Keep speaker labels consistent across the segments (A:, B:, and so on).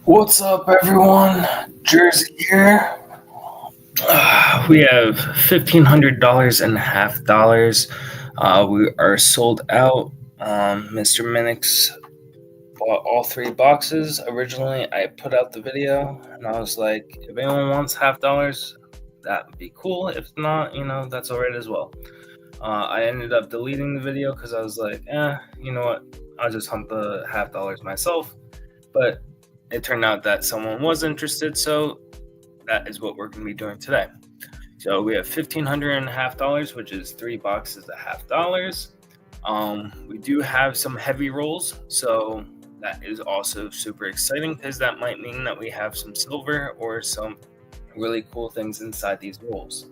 A: What's up, everyone? Jersey here. We have $1,500 and half dollars. We are sold out. Mr. Minix bought all three boxes. Originally, I put out the video and I was like, if anyone wants half dollars, that would be cool. If not, that's all right as well. I ended up deleting the video because I was like, you know what? I'll just hunt the half dollars myself. But it turned out that someone was interested, so that is what we're going to be doing today. So we have $1,500 and half dollars, which is three boxes at half dollars. We do have some heavy rolls, so that is also super exciting because that might mean that we have some silver or some really cool things inside these rolls.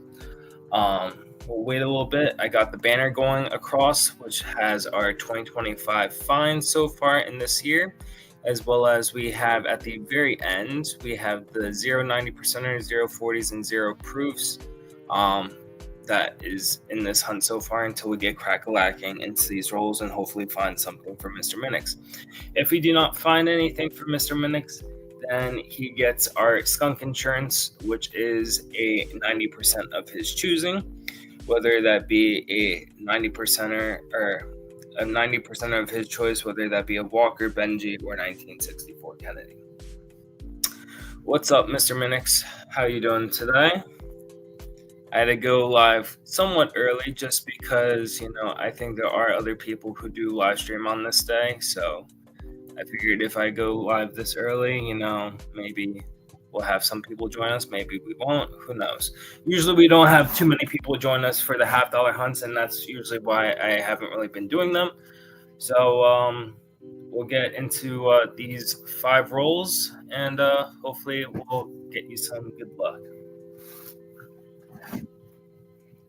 A: We'll wait a little bit. I got the banner going across, which has our 2025 finds so far in this year, as well as we have at the very end, we have the 0.90%ers, 0.40s, and 0 proofs. That is in this hunt so far until we get crack-a-lacking into these rolls and hopefully find something for Mr. Minix. If we do not find anything for Mr. Minix, then he gets our skunk insurance, which is a 90% of his choosing, whether that be a 90%er or a 90% of his choice, whether that be a Walker, Benji, or 1964 Kennedy. What's up, Mr. Minix? How are you doing today? I had to go live somewhat early just because, I think there are other people who do live stream on this day. So I figured if I go live this early, maybe we'll have some people join us. Maybe we won't. Who knows? Usually we don't have too many people join us for the half dollar hunts, and that's usually why I haven't really been doing them. So we'll get into these 5 rolls, and hopefully we'll get you some good luck.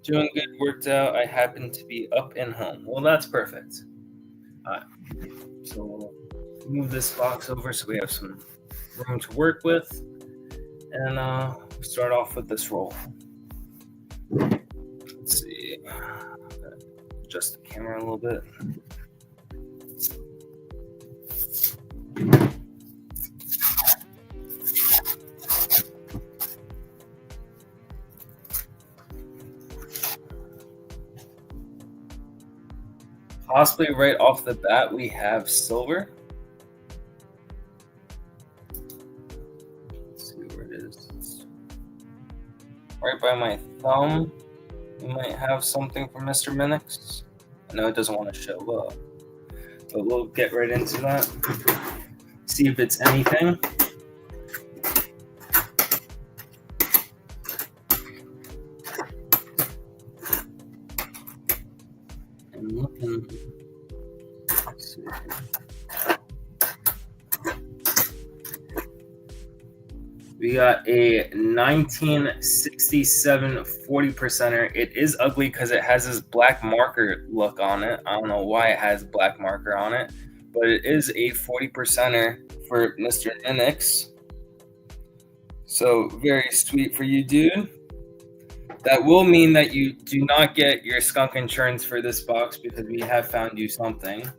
A: Doing good, worked out. I happen to be up and home. Well, that's perfect. All right. So we'll move this box over so we have some room to work with. And we'll start off with this roll. Let's see. Adjust the camera a little bit. Possibly right off the bat, we have silver. Let's see where it is. Right by my thumb, we might have something from Mr. Minix. I know it doesn't want to show up, but we'll get right into that. See if it's anything. I'm looking. Let's see. We got a 1967 40%er. It is ugly because it has this black marker look on it. I don't know why it has black marker on it, but it is a 40%er for Mr. Minix. So very sweet for you, dude. That will mean that you do not get your skunk insurance for this box because we have found you something.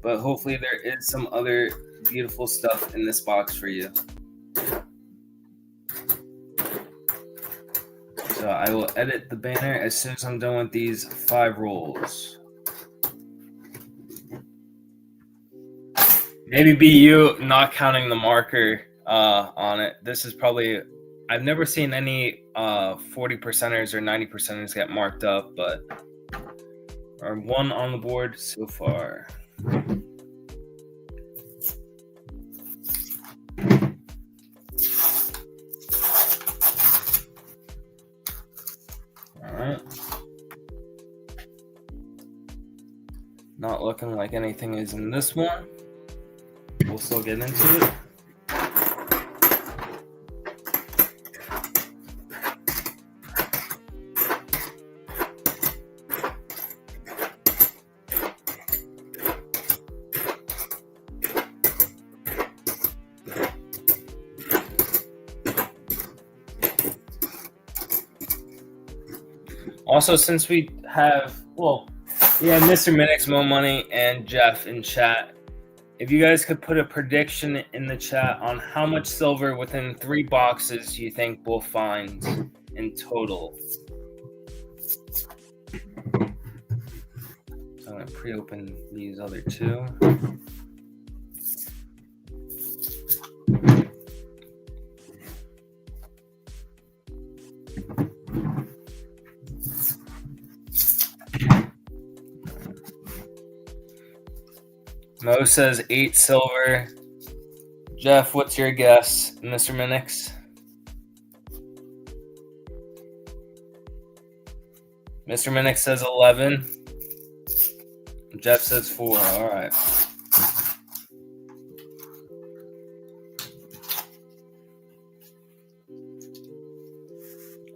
A: But hopefully there is some other beautiful stuff in this box for you. So I will edit the banner as soon as I'm done with these 5 rolls. Maybe be you not counting the marker on it. This is probably, I've never seen any 40%ers or 90%ers get marked up, but our 1 on the board so far. Alright. Not looking like anything is in this one. We'll still get into it. Also, since we have Mr. Minix, Mo Money, and Jeff in chat, If you guys could put a prediction in the chat on how much silver within 3 boxes you think we'll find in total. So I'm going to pre-open these other two. Mo says 8 silver. Jeff, what's your guess, Mr. Minix? Mr. Minix says 11. Jeff says 4. All right.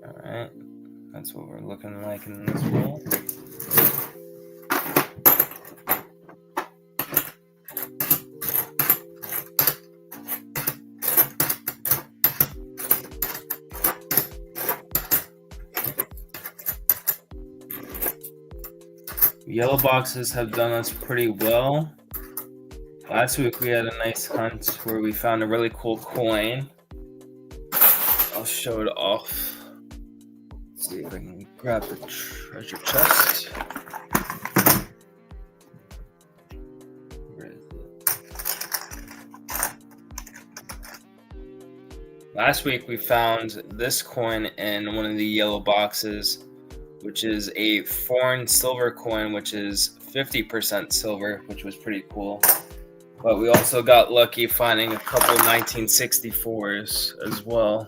A: All right. That's what we're looking like in this roll. Yellow boxes have done us pretty well. Last week we had a nice hunt where we found a really cool coin. I'll show it off. Let's see if I can grab the treasure chest. Where is it? Last week we found this coin in one of the yellow boxes, which is a foreign silver coin, which is 50% silver, which was pretty cool. But we also got lucky finding a couple 1964s as well.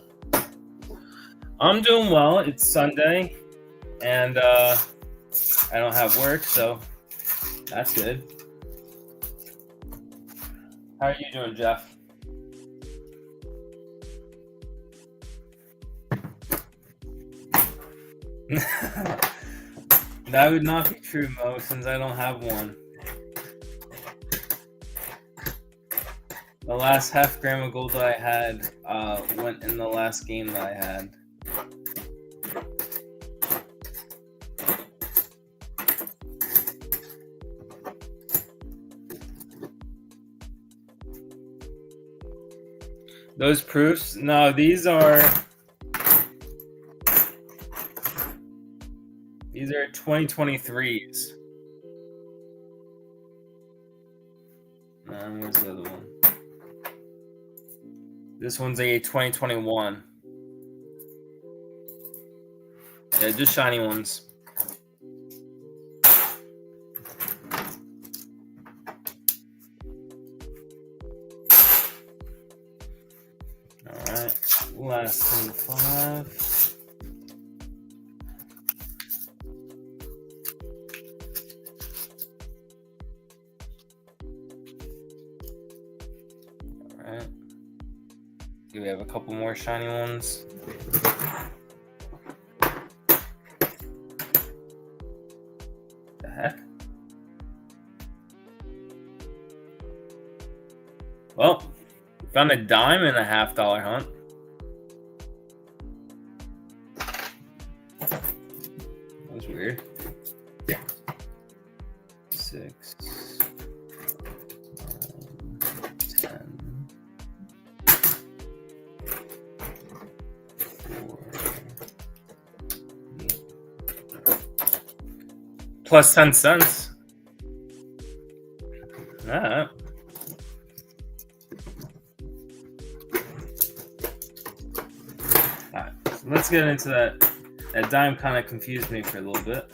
A: I'm doing well. It's Sunday, and I don't have work, so that's good. How are you doing, Jeff? That would not be true, Mo, since I don't have one. The last half gram of gold that I had went in the last game that I had. Those proofs? No, these are 2023s. Where's the other one? This one's a 2021. Yeah, just shiny ones. Alright, last 25. Alright. Do we have a couple more shiny ones? The heck? Well, we found a dime in a $50 hunt. That was weird. 6, 9, 10, 4, 8. Plus 10 cents. Alright. Alright, so let's get into that. That dime kind of confused me for a little bit.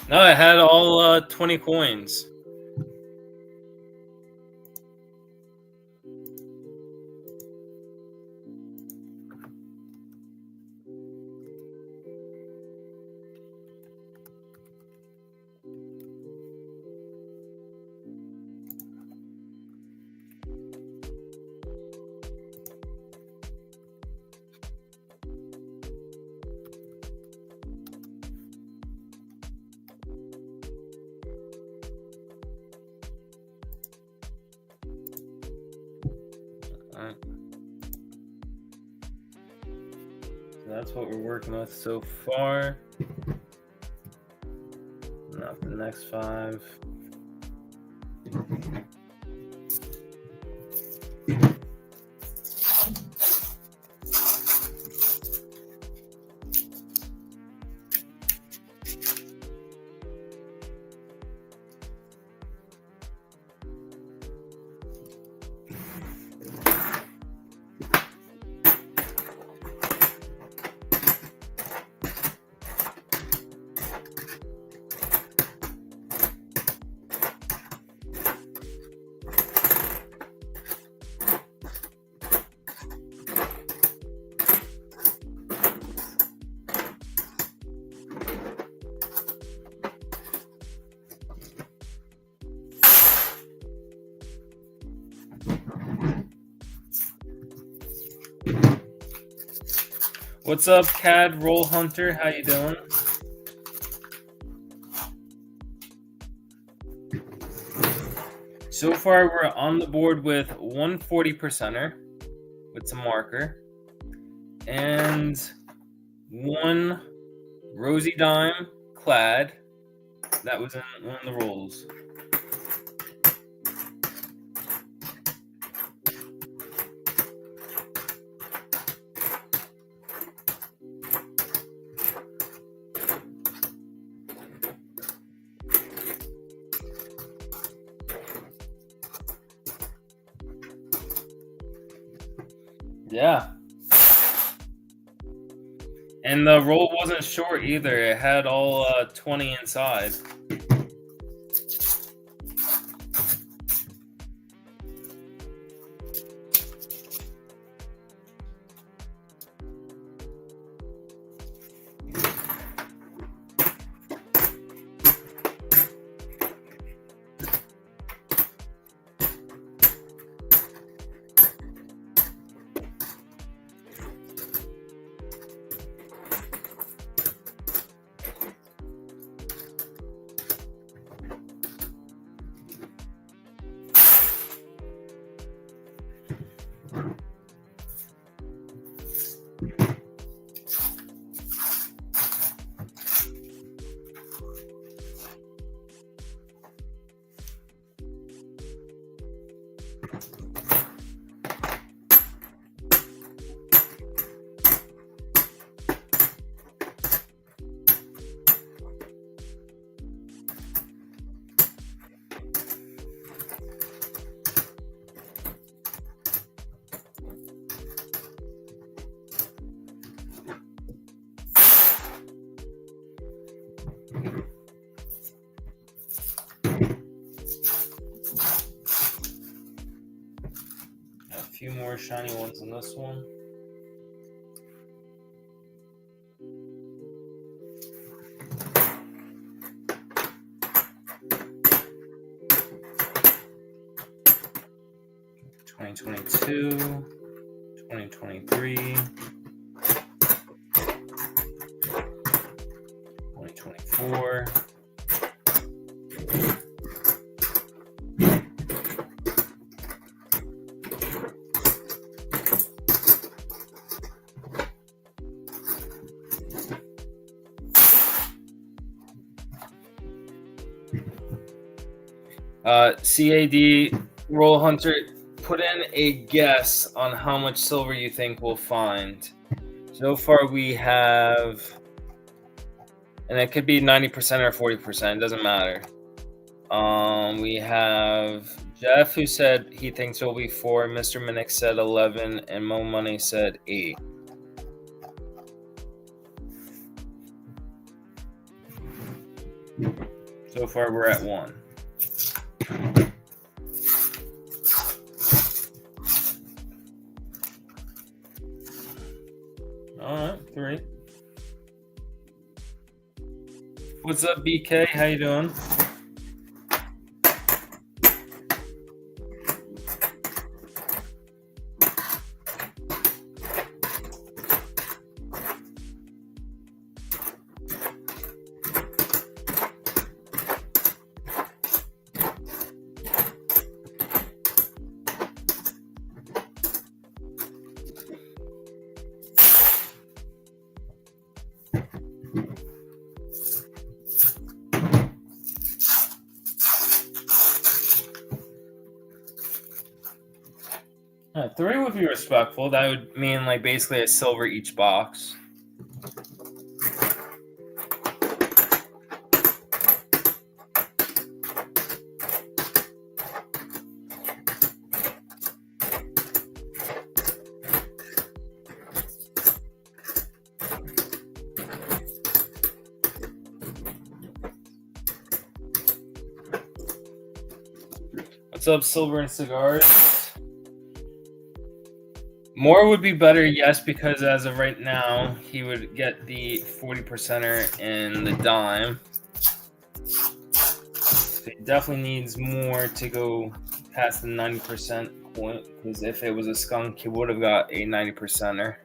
A: No, I had all 20 coins. Alright. So that's what we're working with so far. Now for the next 5. What's up, CAD Roll Hunter? How you doing? So far, we're on the board with 140%er with some marker and 1 Rosy Dime clad. That was in one of the rolls. Yeah. And the roll wasn't short either. It had all 20 inside. A few more shiny ones in this one. (2022), 2023, 2024. CAD Roll Hunter, put in a guess on how much silver you think we'll find. So far we have, and it could be 90% or 40%, it doesn't matter. We have Jeff, who said he thinks it'll be 4, Mr. Minnick said 11, and Mo Money said 8. So far we're at 1. Alright, 3. What's up, BK? How you doing? 3 would be respectful. That would mean like basically a silver each box. What's up, Silver and Cigars? More would be better, yes, because as of right now, he would get the 40%er in the dime. So he definitely needs more to go past the 90% point, because if it was a skunk, he would have got a 90%er.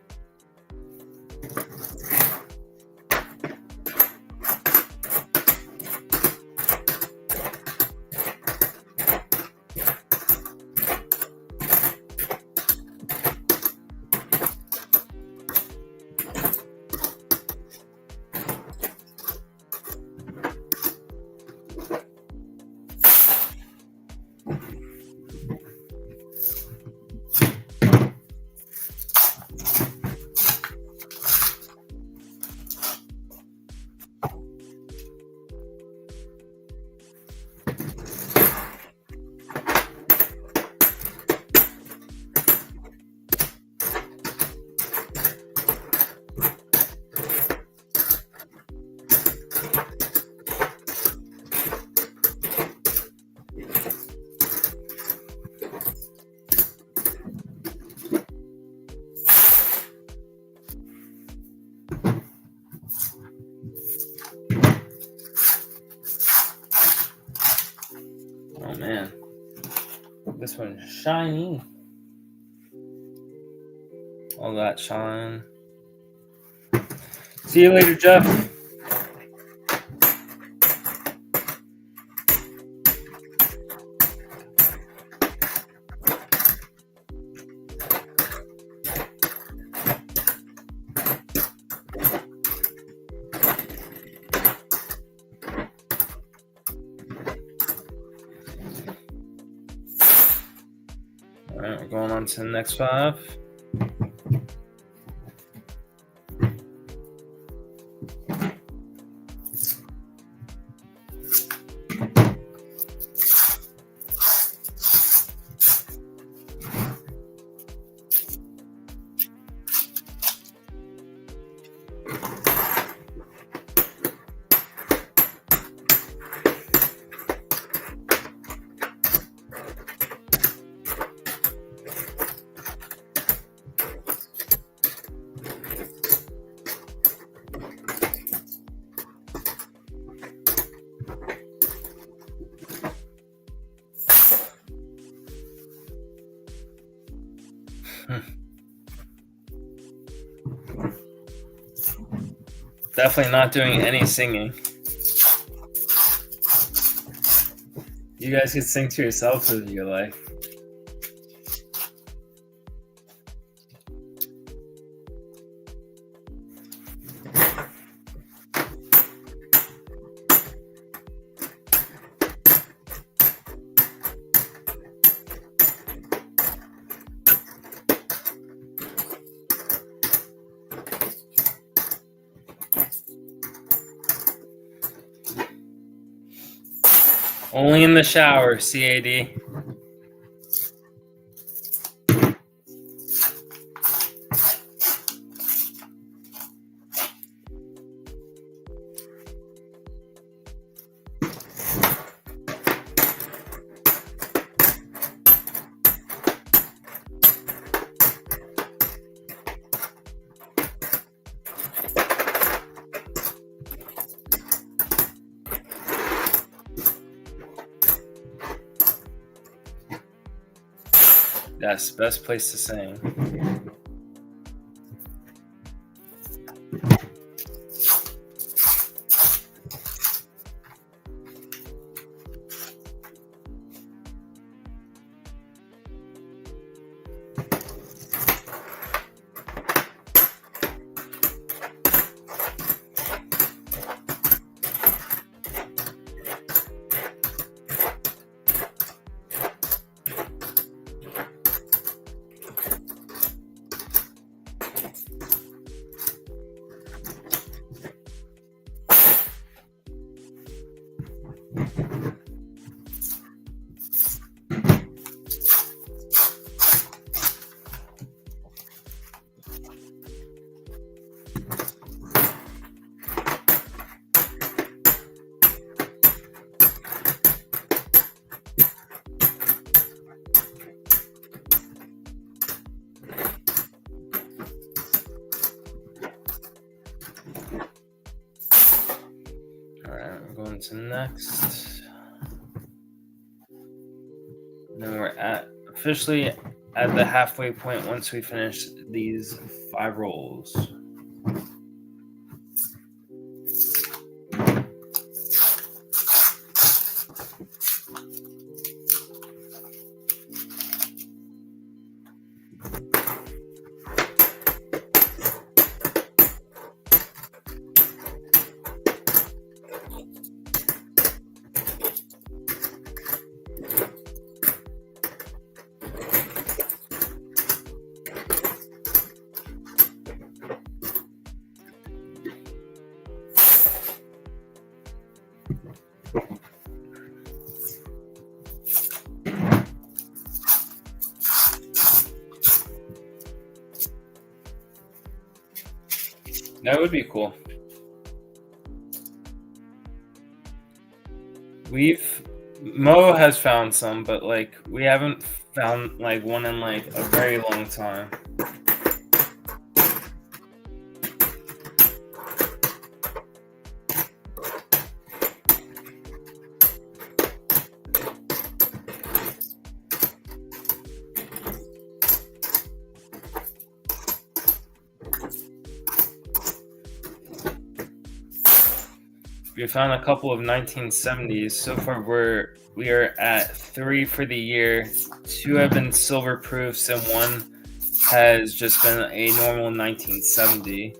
A: Oh man, this one's shiny. All that shine. See you later, Jeff. All right, we're going on to the next 5. Definitely not doing any singing. You guys can sing to yourself if you like. Only in the shower, CAD. Yes, best place to sing. Alright, we're going to next. And then we're officially at the halfway point once we finish these 5 rolls. That would be cool. Mo has found some, but like we haven't found like one in like a very long time. We found a couple of 1970s. So far, we are at 3 for the year. 2 have been silver proofs, and 1 has just been a normal 1970.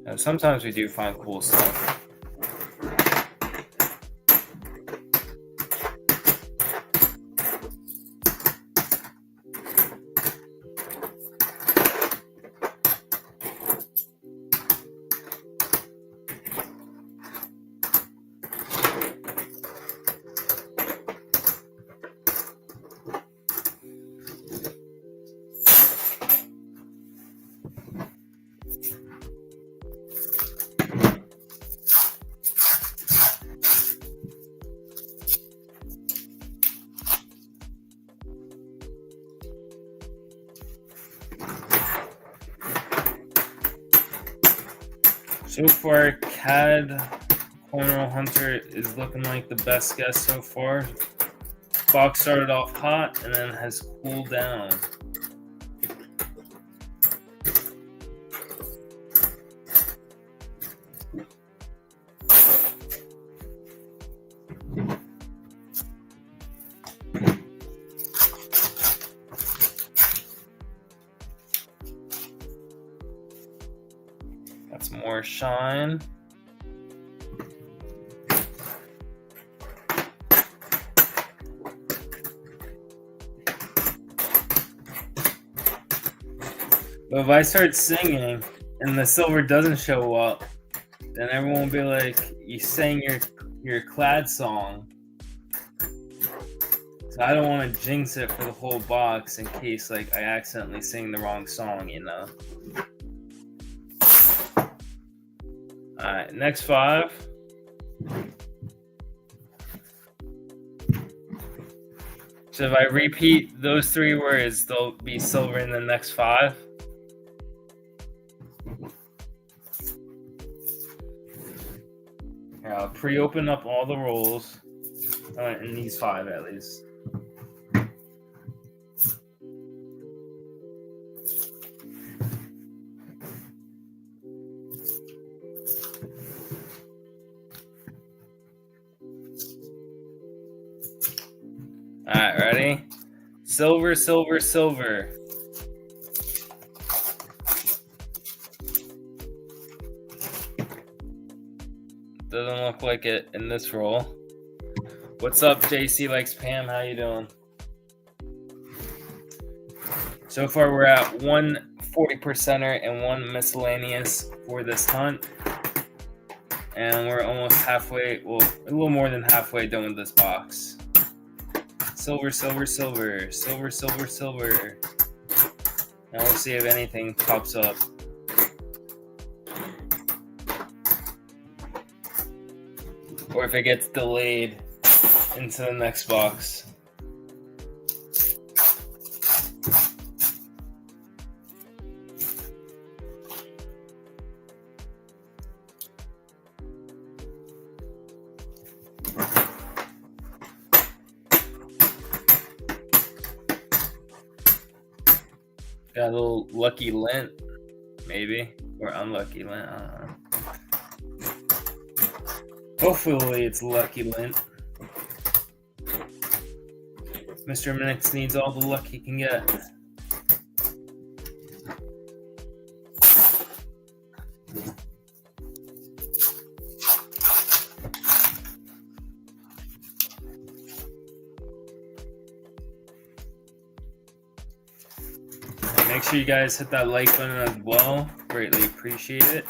A: And sometimes we do find cool stuff. So far, CAD Cornrow Hunter is looking like the best guess so far. Box started off hot and then has cooled down. Got some more shine. But if I start singing and the silver doesn't show up, then everyone will be like, you sang your clad song. So I don't want to jinx it for the whole box in case like I accidentally sing the wrong song, you know. Alright, next 5. So if I repeat those 3 words, they'll be silver in the next 5. Here, I'll pre-open up all the rolls, in these 5 at least. Alright, ready? Silver, silver, silver. Doesn't look like it in this roll. What's up, JC Likes Pam? How you doing? So far, we're at 1 40%er and 1 miscellaneous for this hunt. And we're almost halfway, well, a little more than halfway done with this box. Silver, silver, silver, silver, silver, silver. Now we'll see if anything pops up. Or if it gets delayed into the next box. Got a little lucky lint, maybe, or unlucky lint, I don't know. Hopefully it's lucky lint. Mr. Minix needs all the luck he can get. Make sure you guys hit that like button as well. Greatly appreciate it.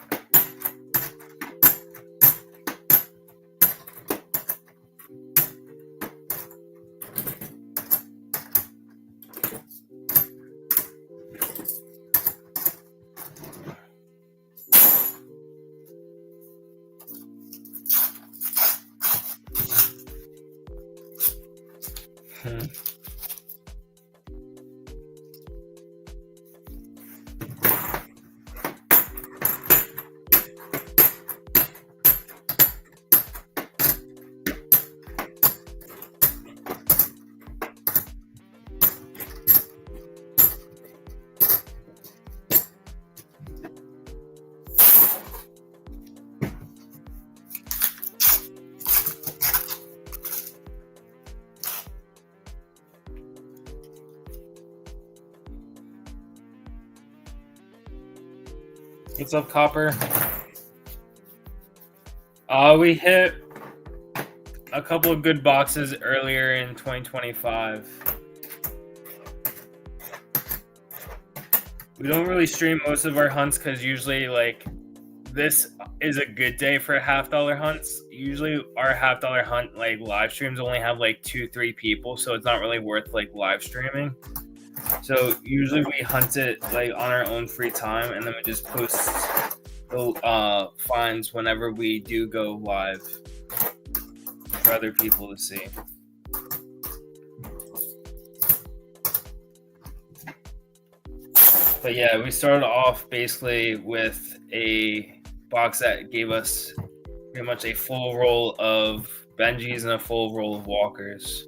A: What's up, Copper? We hit a couple of good boxes earlier in 2025. We don't really stream most of our hunts because usually, like, this is a good day for $half hunts. Usually our $half hunt, like, live streams only have like 2-3 people, so it's not really worth like live streaming. So usually we hunt it like on our own free time, and then we just post the finds whenever we do go live for other people to see. But yeah, we started off basically with a box that gave us pretty much a full roll of Benjis and a full roll of Walkers.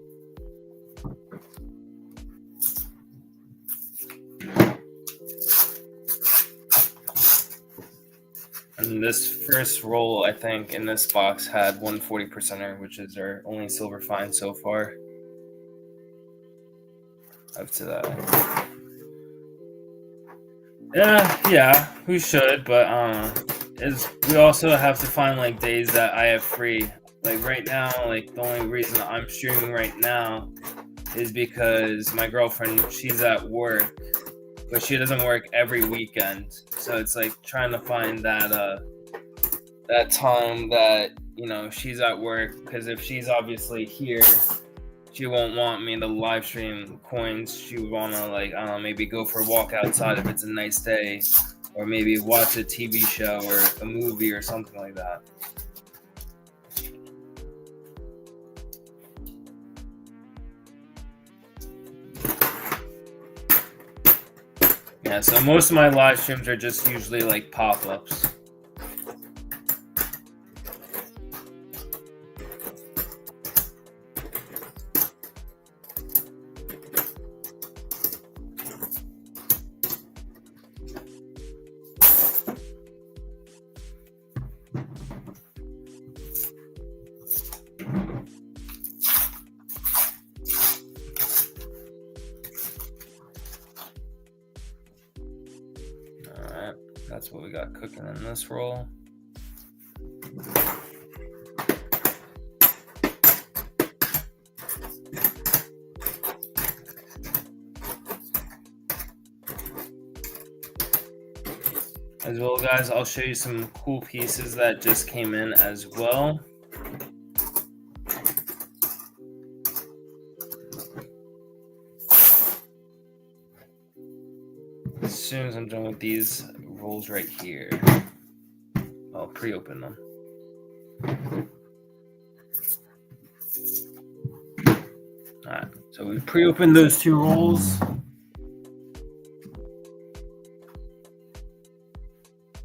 A: And this first roll, I think, in this box had 140%er, which is our only silver find so far. Up to that. Yeah, we should, but we also have to find like days that I have free. Like right now, like the only reason I'm streaming right now is because my girlfriend, she's at work, but she doesn't work every weekend. So it's like trying to find that that time that, you know, she's at work, because if she's obviously here, she won't want me to live stream coins. She would want to, like, I don't know, maybe go for a walk outside if it's a nice day, or maybe watch a TV show or a movie or something like that. Yeah, so most of my live streams are just usually like pop-ups. That's what we got cooking in this roll. As well, guys, I'll show you some cool pieces that just came in as well. As soon as I'm done with these rolls right here, I'll pre-open them. Alright, so we pre-opened those 2 rolls.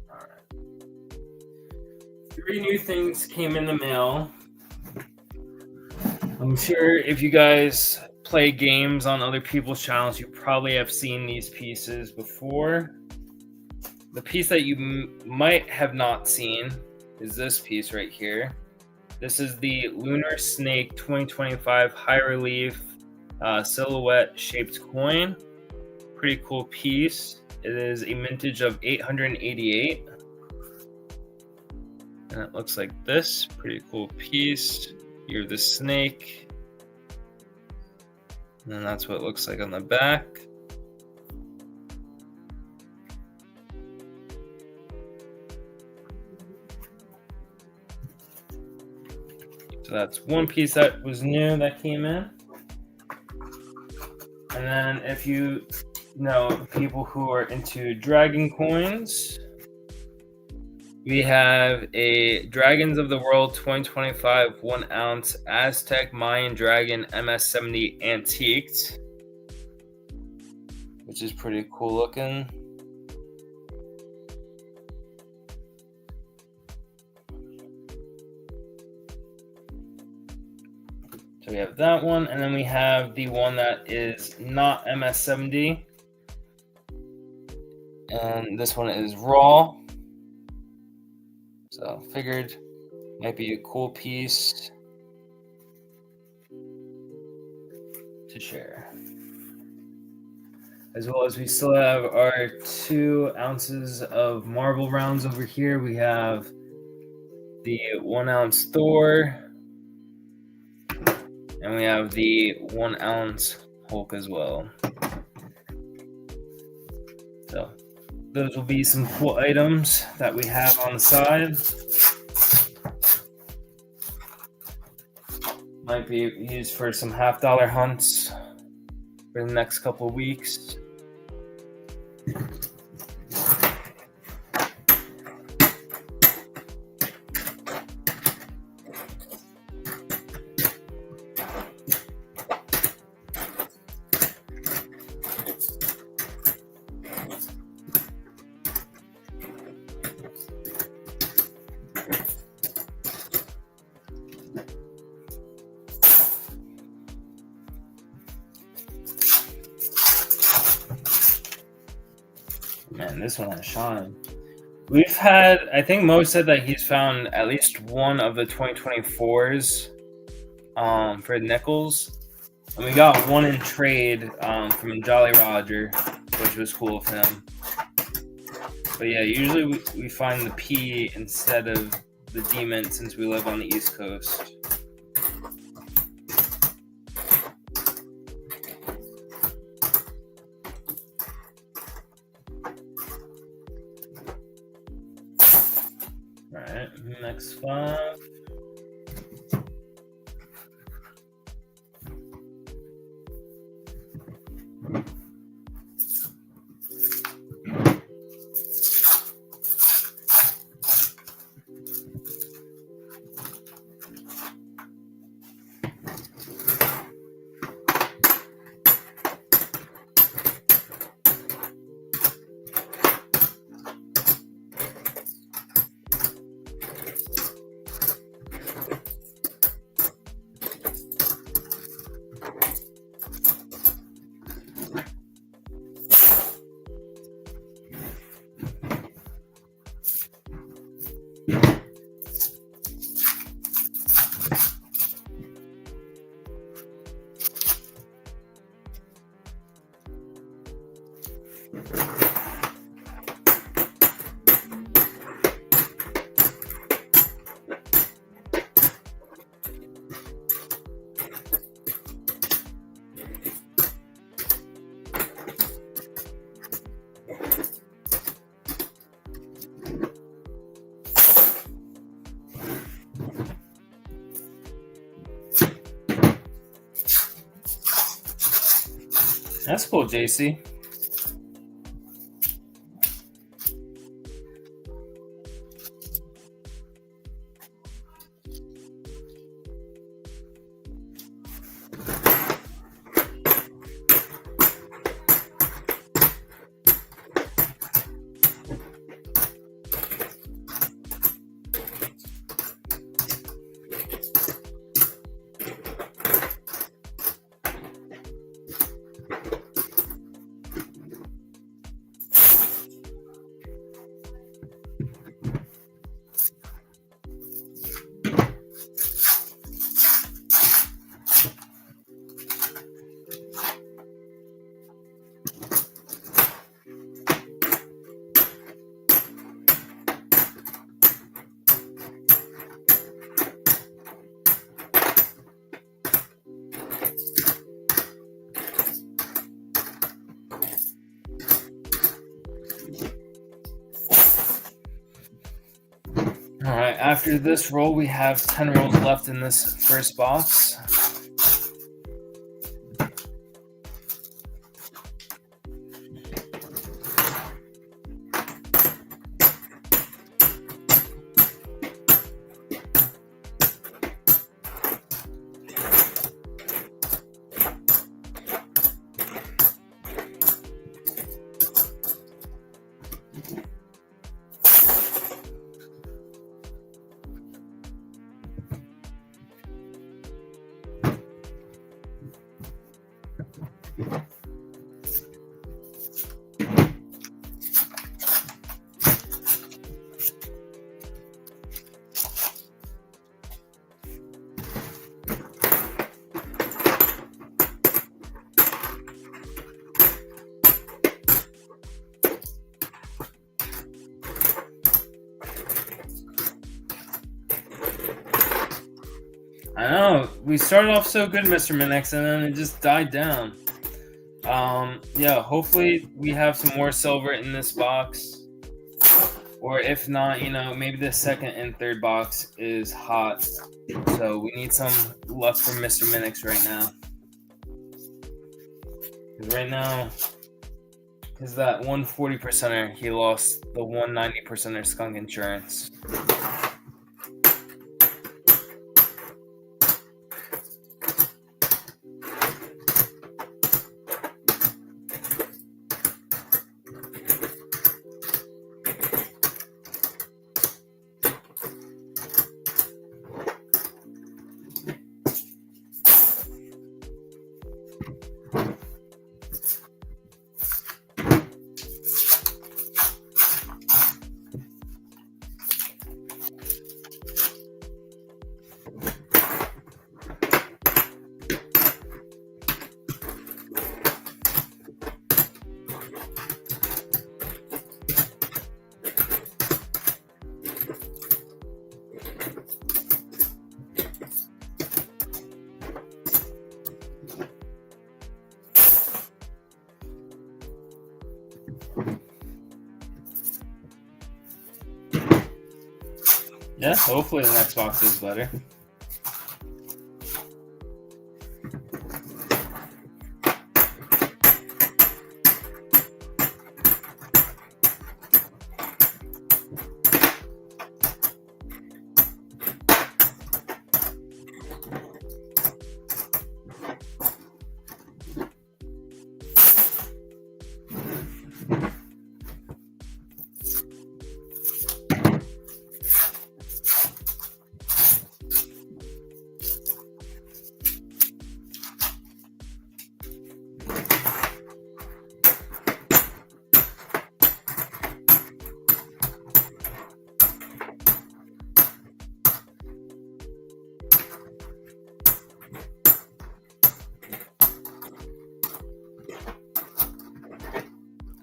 A: Alright. 3 new things came in the mail. I'm sure if you guys play games on other people's channels, you probably have seen these pieces before. The piece that you might have not seen is this piece right here. This is the Lunar Snake 2025 high relief silhouette shaped coin. Pretty cool piece. It is a mintage of 888. And it looks like this. Pretty cool piece. You're the snake. And that's what it looks like on the back. So that's one piece that was new that came in. And then if you know people who are into dragon coins, we have a Dragons of the World 2025 1 ounce Aztec Mayan Dragon MS-70 antiqued, which is pretty cool looking. So we have that one, and then we have the one that is not MS-70, and this one is raw. So figured might be a cool piece to share. As well as we still have our 2 ounces of Marvel rounds over here. We have the 1 ounce Thor, and we have the 1 ounce Hulk as well. So those will be some cool items that we have on the side. Might be used for some $50 hunts for the next couple of weeks. Man, this one has shine. We've had, I think Mo said that he's found at least one of the 2024s for nickels. And we got one in trade from Jolly Roger, which was cool of him. But yeah, usually we find the P instead of the D mint since we live on the East Coast. Alright, next 5. That's cool, JC. All right, after this roll, we have 10 rolls left in this first box. I know, we started off so good, Mr. Minix, and then it just died down. Yeah, hopefully we have some more silver in this box. Or if not, maybe the second and third box is hot. So we need some luck from Mr. Minix right now. Right now, because that 140%er, he lost the 190%er skunk insurance. Yeah, hopefully the next box is better.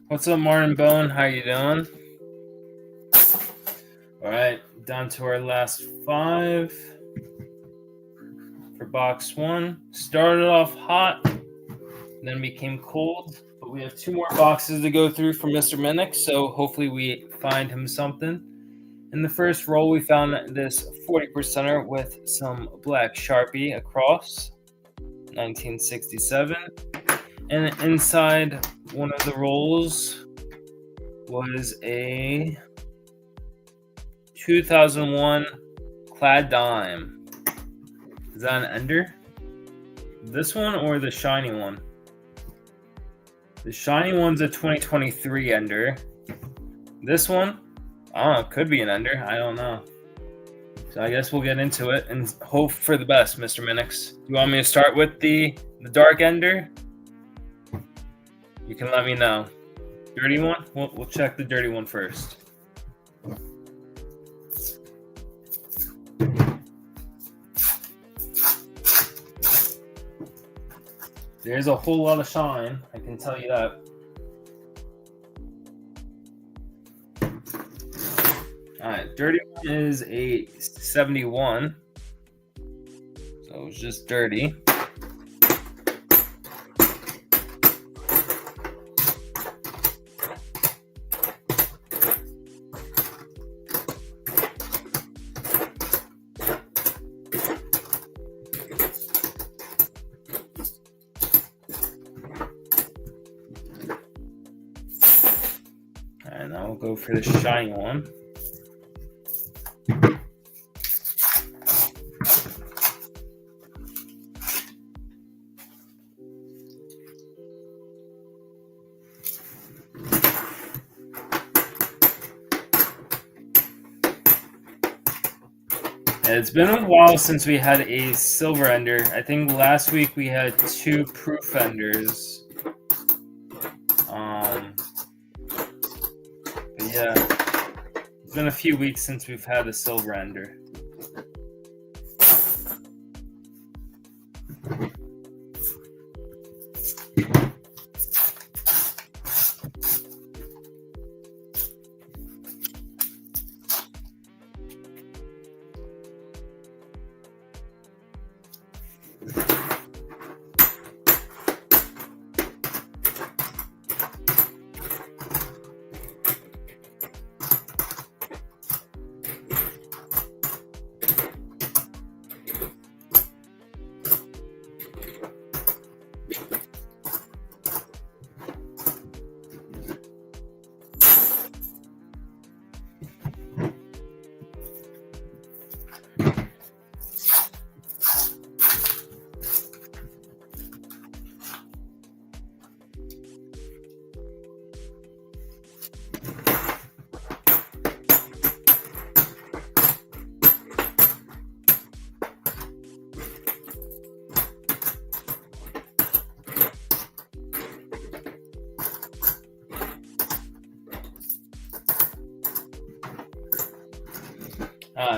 A: What's up, Martin Bone? How you doing? All right, down to our last 5 for box 1. Started off hot, then became cold, but we have 2 more boxes to go through for Mr. Minix, so hopefully we find him something. In the first roll, we found this 40%er with some black Sharpie across, 1967. And inside one of the rolls was a 2001 Clad Dime. Is that an ender? This one or the shiny one? The shiny one's a 2023 ender. This one, I don't know, could be an ender. I don't know. So I guess we'll get into it and hope for the best, Mr. Minix. Do you want me to start with the dark ender? You can let me know. Dirty one? We'll check the dirty one first. There's a whole lot of shine, I can tell you that. Alright, dirty one is a 71. So it's just dirty. And now we'll go for the shiny one. It's been a while since we had a silver ender. I think last week we had 2 proof enders. But yeah, it's been a few weeks since we've had a silver ender.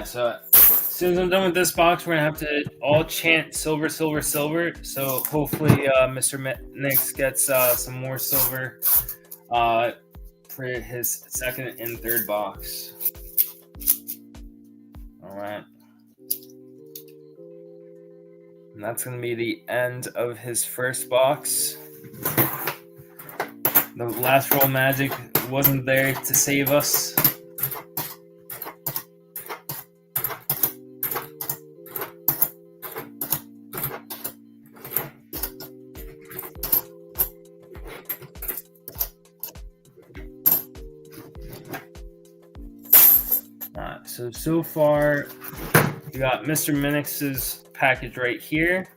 A: So as soon as I'm done with this box, we're gonna have to all chant silver, silver, silver. So hopefully, Mr. Minix gets some more silver for his second and third box. All right, and that's gonna be the end of his first box. The last roll magic wasn't there to save us. So far, we got Mr. Minix's package right here.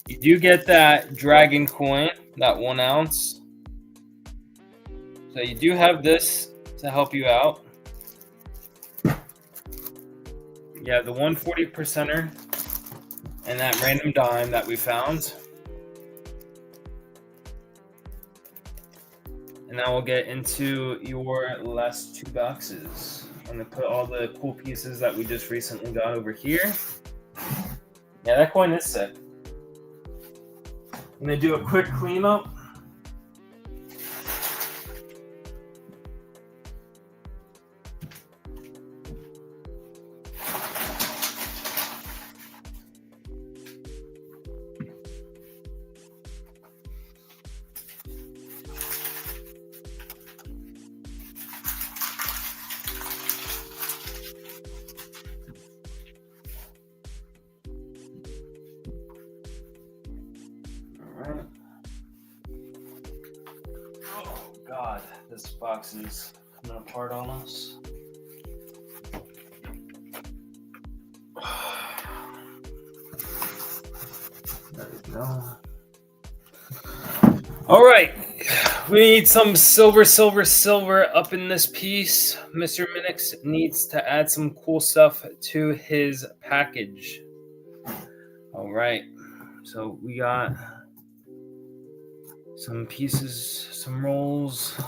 A: You do get that dragon coin, that 1 ounce. So you do have this to help you out. You have the 140%er and that random dime that we found. And now we'll get into your last 2 boxes. I'm going to put all the cool pieces that we just recently got over here. Yeah, that coin is sick. I'm going to do a quick cleanup. God, this box is coming apart on us. There we go. All right, we need some silver up in this piece. Mr. Minix needs to add some cool stuff to his package. All right, so we got some pieces, some rolls.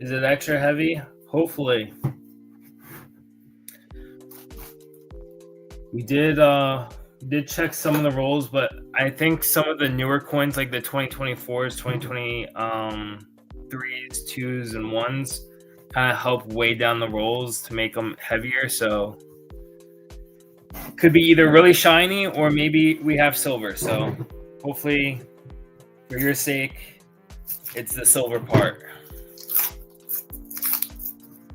A: Is it extra heavy? Hopefully. We did check some of the rolls, but I think some of the newer coins, like the 2024s, 2023s, 2s, and 1s, kind of help weigh down the rolls to make them heavier. So could be either really shiny or maybe we have silver. So hopefully, for your sake, it's the silver part.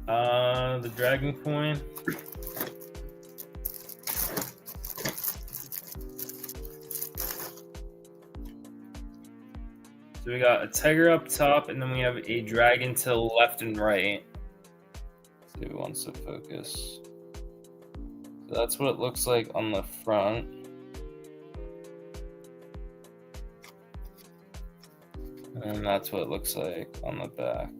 A: The dragon coin. So we got a tiger up top, and then we have a dragon to the left and right. Let's see if it wants to focus. So that's what it looks like on the front. And that's what it looks like on the back.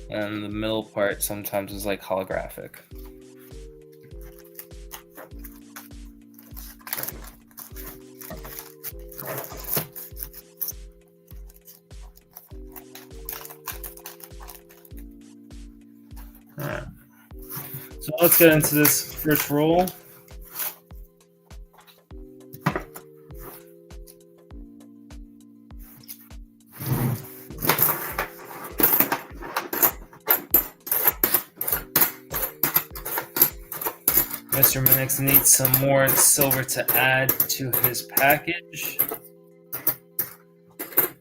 A: And the middle part sometimes is like holographic. Alright. So let's get into this first roll. Mr. Minix needs some more silver to add to his package.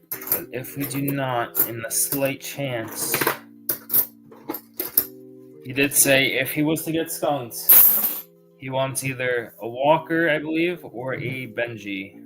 A: But if we do not, in the slight chance, he did say if he was to get skunked, he wants either a Walker, I believe, or a Benji.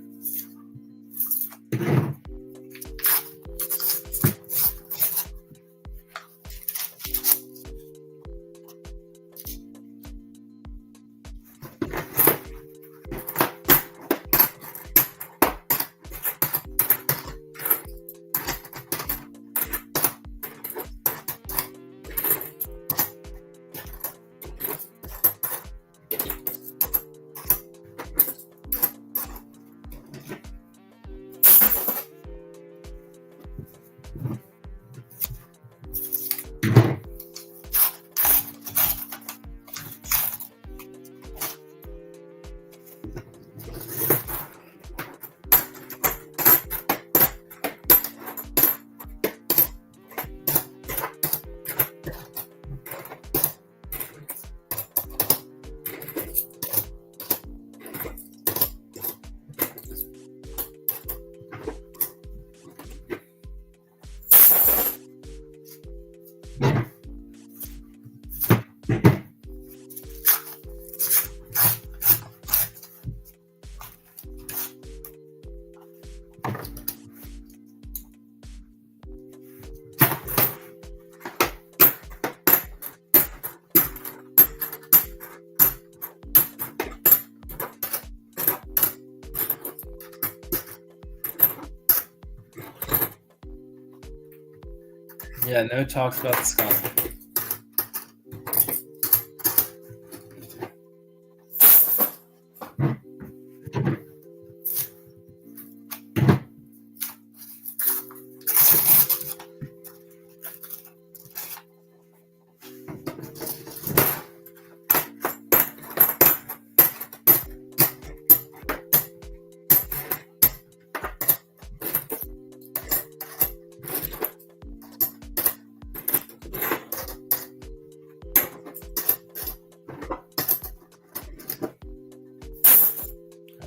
A: Yeah, no talks about the skunk.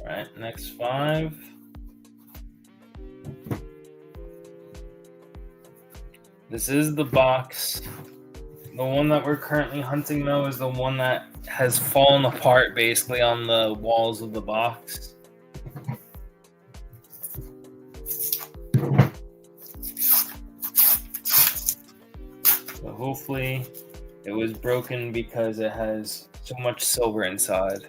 A: Alright, next 5. This is the box. The one that we're currently hunting, though, is the one that has fallen apart basically on the walls of the box. hopefully it was broken because it has so much silver inside.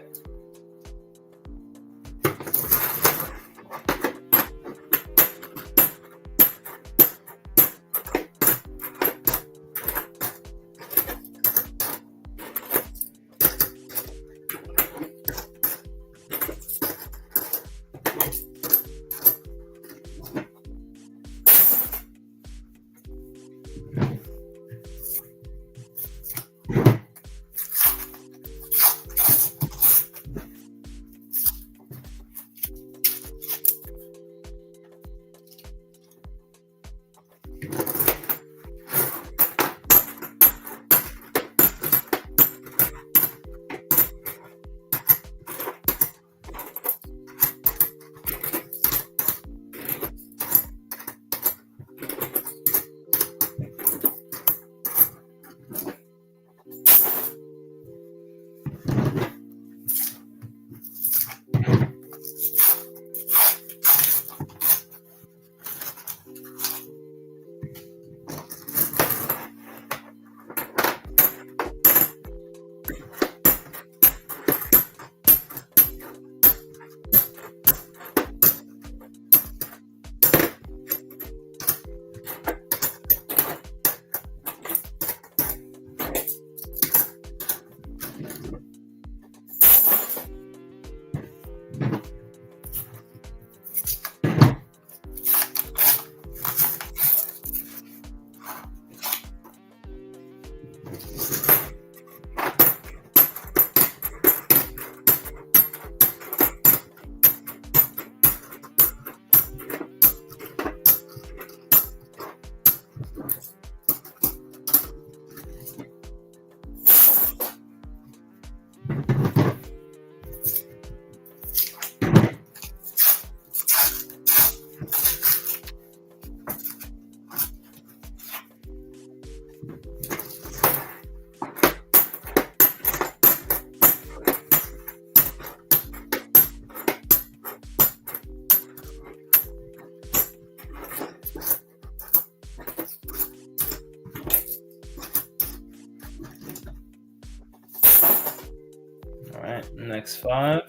A: Alright, next 5.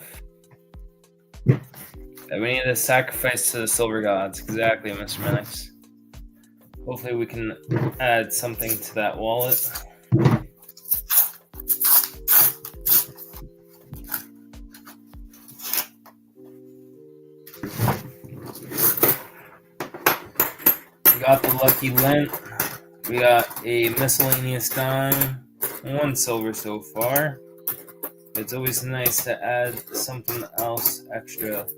A: We need to sacrifice to the silver gods. Exactly, Mr. Minix. Hopefully we can add something to that wallet. We got the lucky lint. We got a miscellaneous dime. 1 silver so far. It's always nice to add something else extra.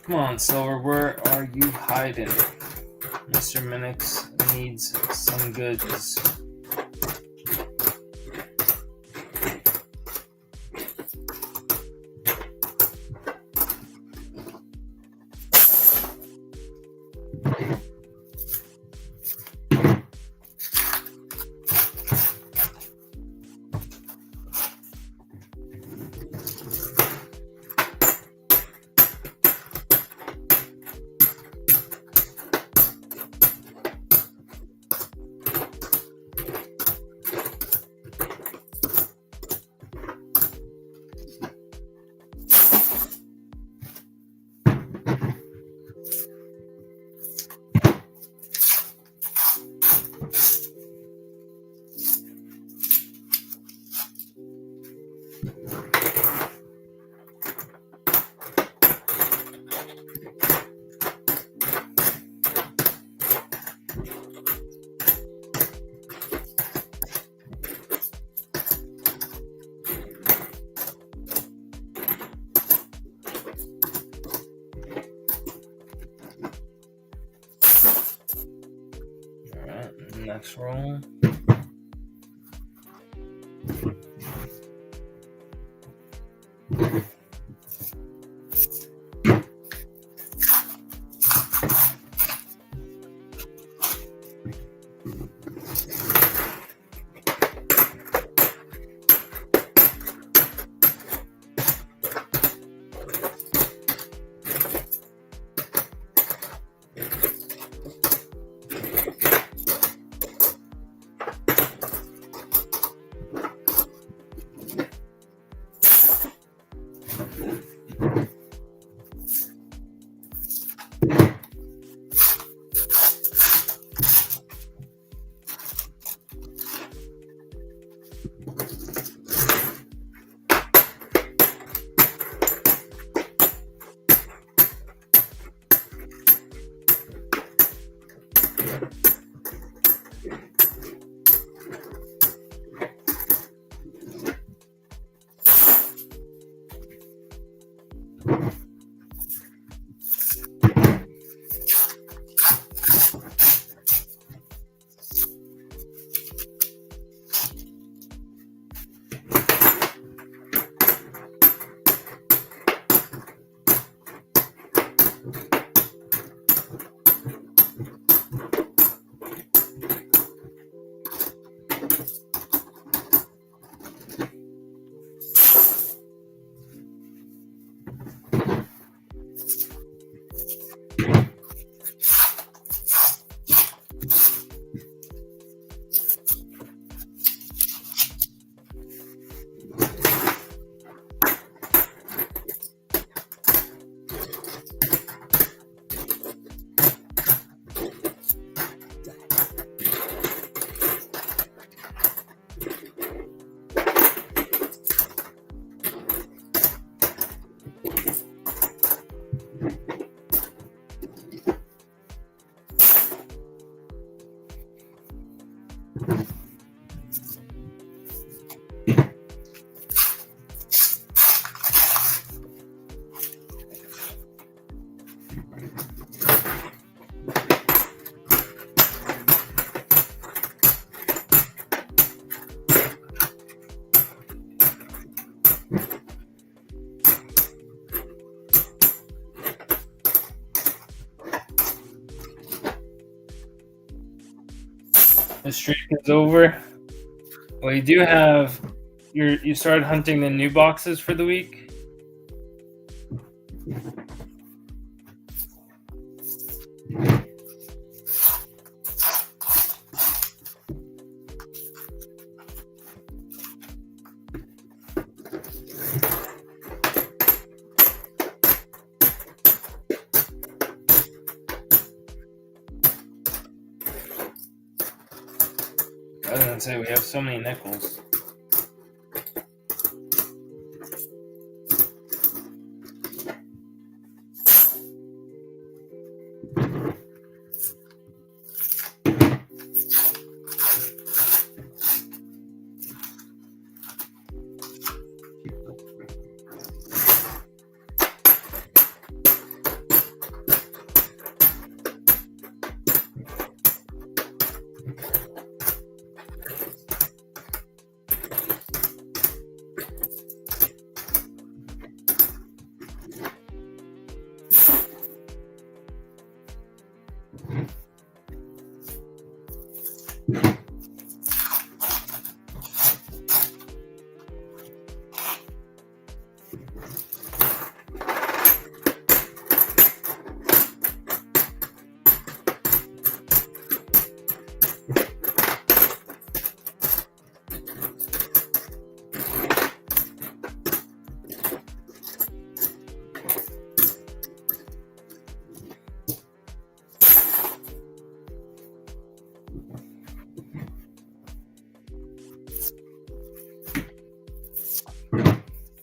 A: Come on, Silver, where are you hiding? Mr. Minix needs some goods. Next roll. The streak is over. Well, you do have you started hunting the new boxes for the week. I was gonna say we have so many nickels.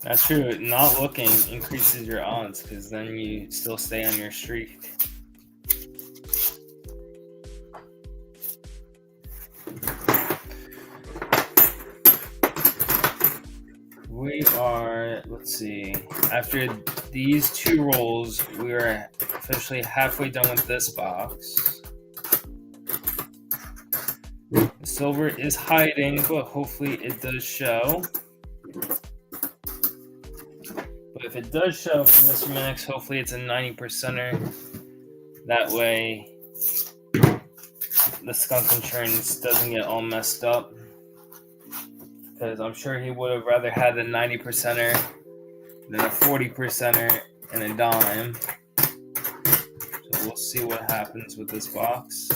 A: That's true. Not looking increases your odds because then you still stay on your streak. We are, let's see, after these two rolls, we are officially halfway done with this box. The silver is hiding, but hopefully it does show. But if it does show from Mr. Minix, hopefully it's a 90%er. That way the skunk insurance doesn't get all messed up. Because I'm sure he would have rather had a 90%er than a 40%er and a dime. So we'll see what happens with this box.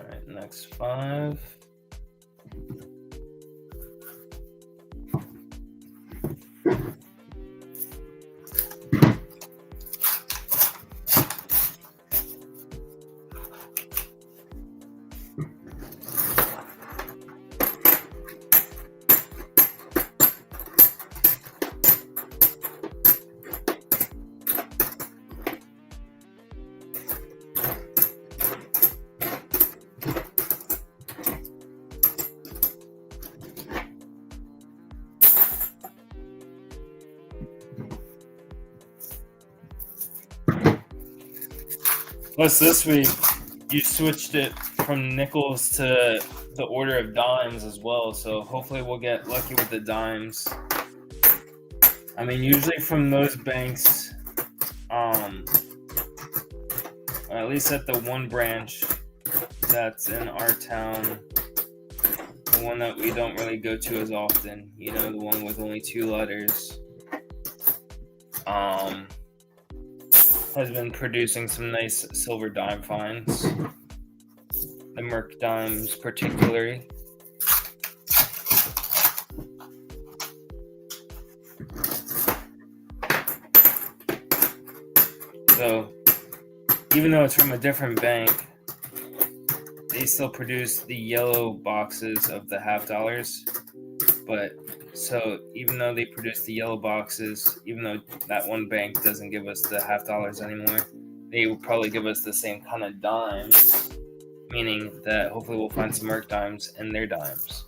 A: Alright, next 5. Plus, this week you switched it from nickels to the order of dimes as well, so hopefully we'll get lucky with the dimes. I mean, usually from those banks, at least at the one branch that's in our town, the one that we don't really go to as often, you know, the one with only 2 letters, has been producing some nice silver dime finds. The Merc dimes particularly. So, even though it's from a different bank, they still produce the yellow boxes of the half dollars. But so even though they produce the yellow boxes, even though that one bank doesn't give us the half dollars anymore, they will probably give us the same kind of dimes, meaning that hopefully we'll find some Merc dimes in their dimes.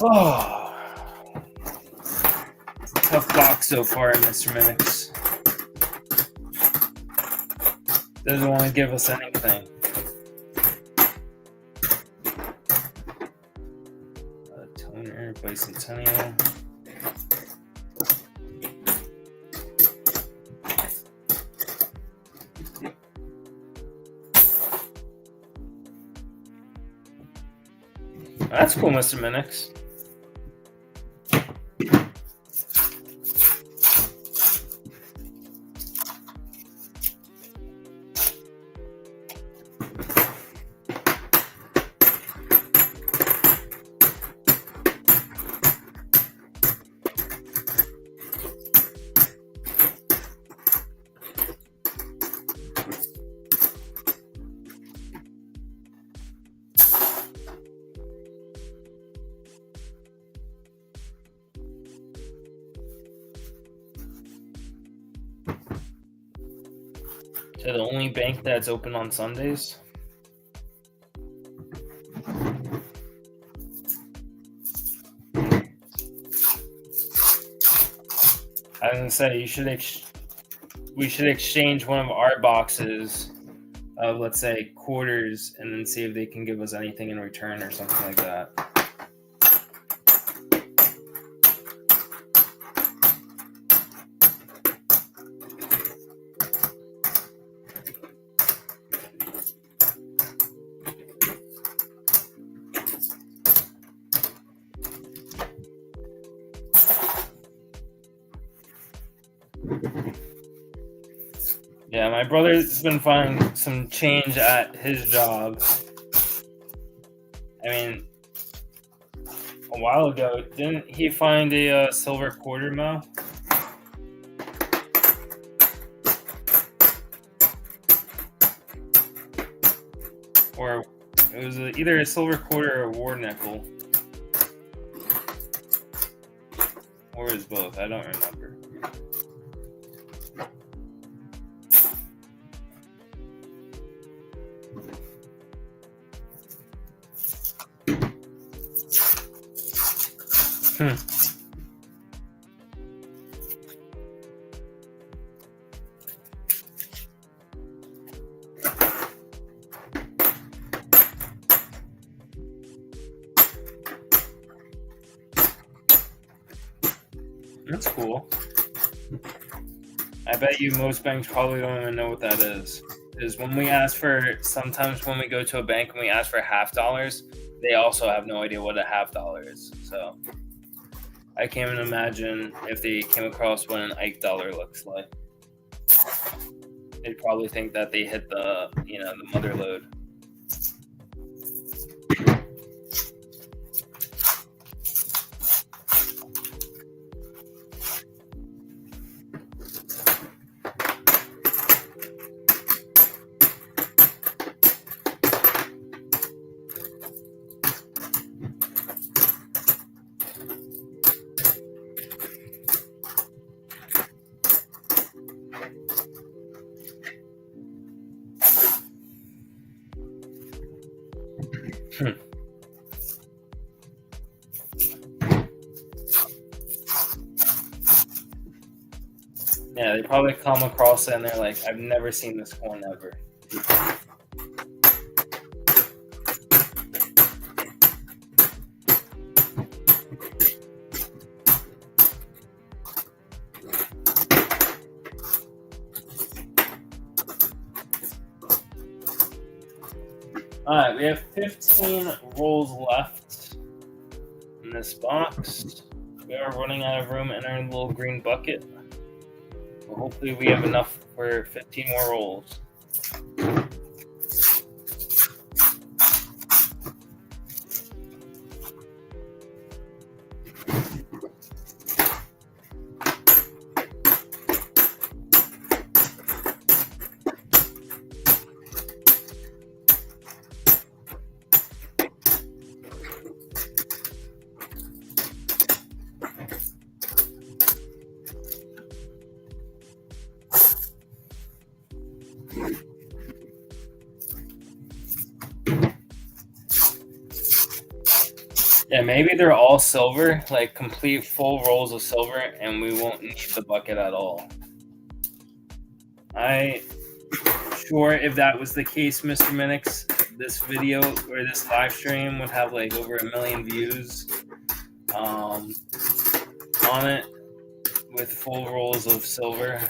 A: Oh, tough box so far, Mr. Minix. Doesn't want to give us anything. Toner, Bicentennial. That's cool, Mr. Minix. So the only bank that's open on Sundays? I was gonna say we should exchange one of our boxes of, let's say, quarters, and then see if they can give us anything in return or something like that. Yeah, my brother's been finding some change at his job. I mean, a while ago, didn't he find a silver quarter, Mo? Or it was either a silver quarter or a war nickel. Or it was both, I don't remember. That's cool. I bet you most banks probably don't even know what that is. Because when we ask for, sometimes when we go to a bank and we ask for $half, they also have no idea what a $half is. So I can't even imagine if they came across what an Ike dollar looks like. They'd probably think that they hit the mother lode. Yeah, they probably come across it and they're like, I've never seen this coin ever. Alright, we have 15 rolls left in this box. We are running out of room in our little green bucket. Well, hopefully we have enough for 15 more rolls. Yeah, maybe they're all silver, like complete full rolls of silver, and we won't need the bucket at all. Sure, if that was the case, Mr. Minix, this video or this live stream would have like over 1 million views on it with full rolls of silver.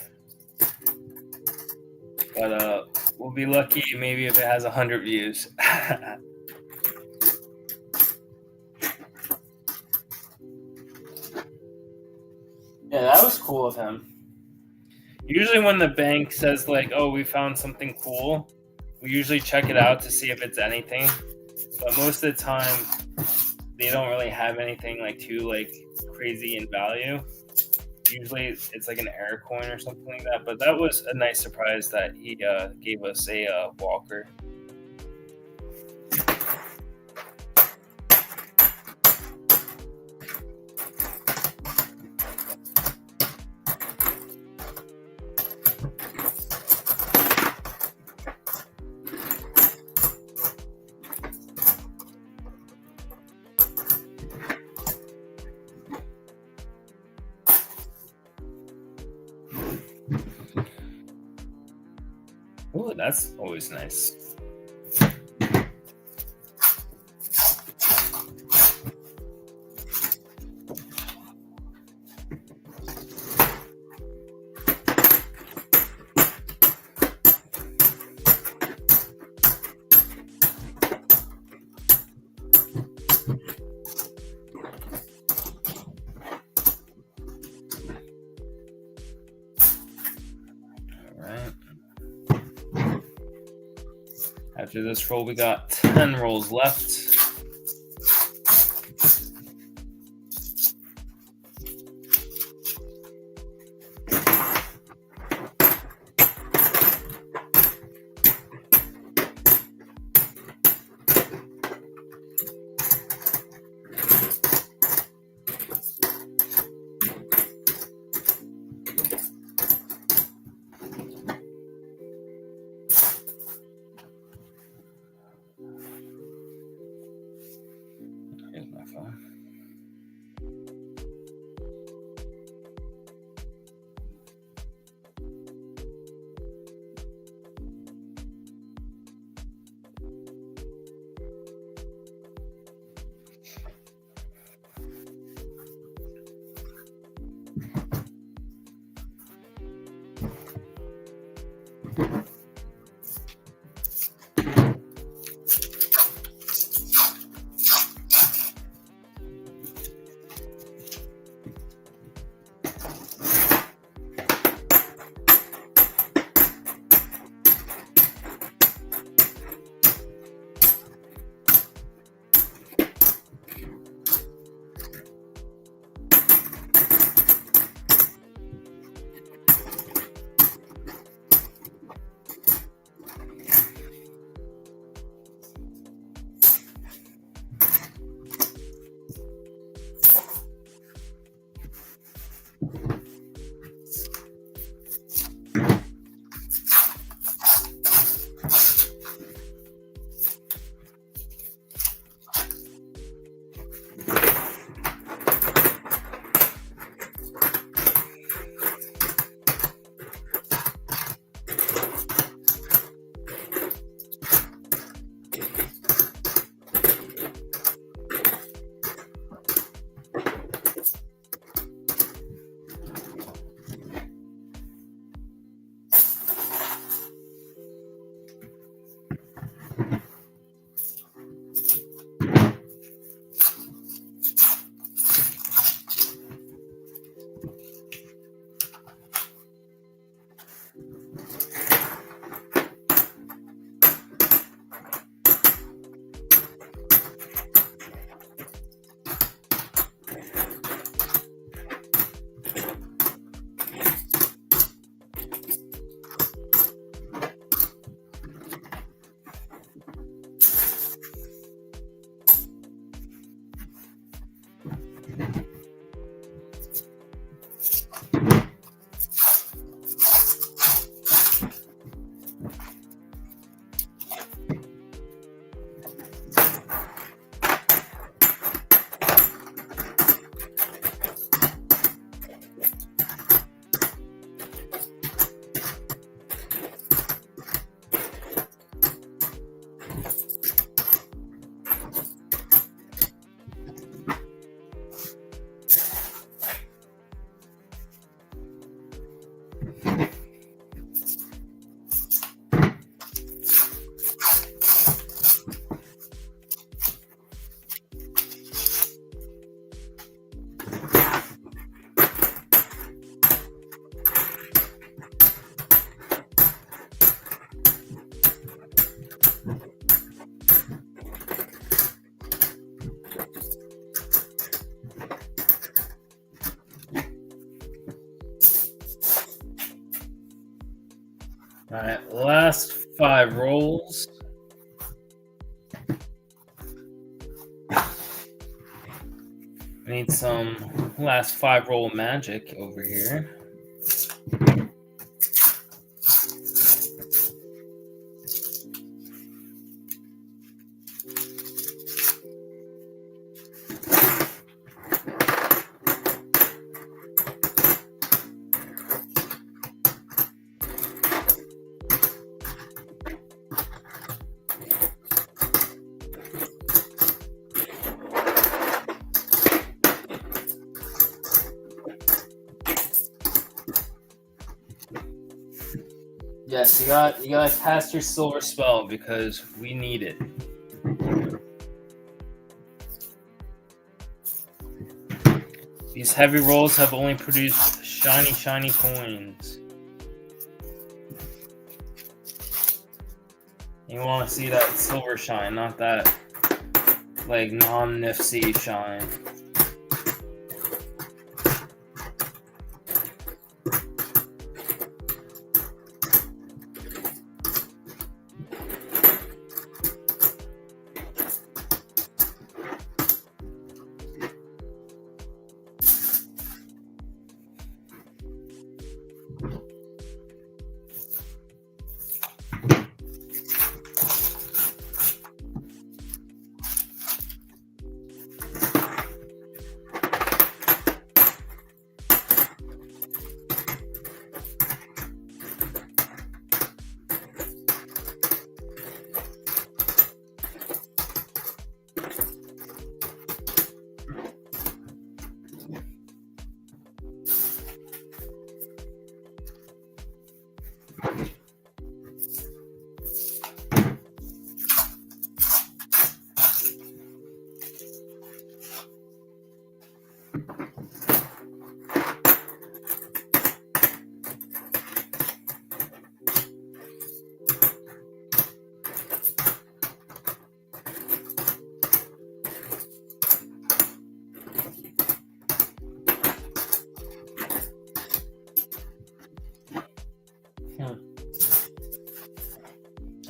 A: But we'll be lucky maybe if it has 100 views. Yeah, that was cool of him. Usually when the bank says like, oh, we found something cool, we usually check it out to see if it's anything. But most of the time, they don't really have anything like too like crazy in value. Usually it's like an error coin or something like that. But that was a nice surprise that he gave us a walker. Oh, that's always nice. After this roll, we got 10 rolls left. phone. All right, last 5 rolls. I need some last 5 roll magic over here. Yes, you got to cast your silver spell because we need it. These heavy rolls have only produced shiny coins. You want to see that silver shine, not that like non-nifty shine.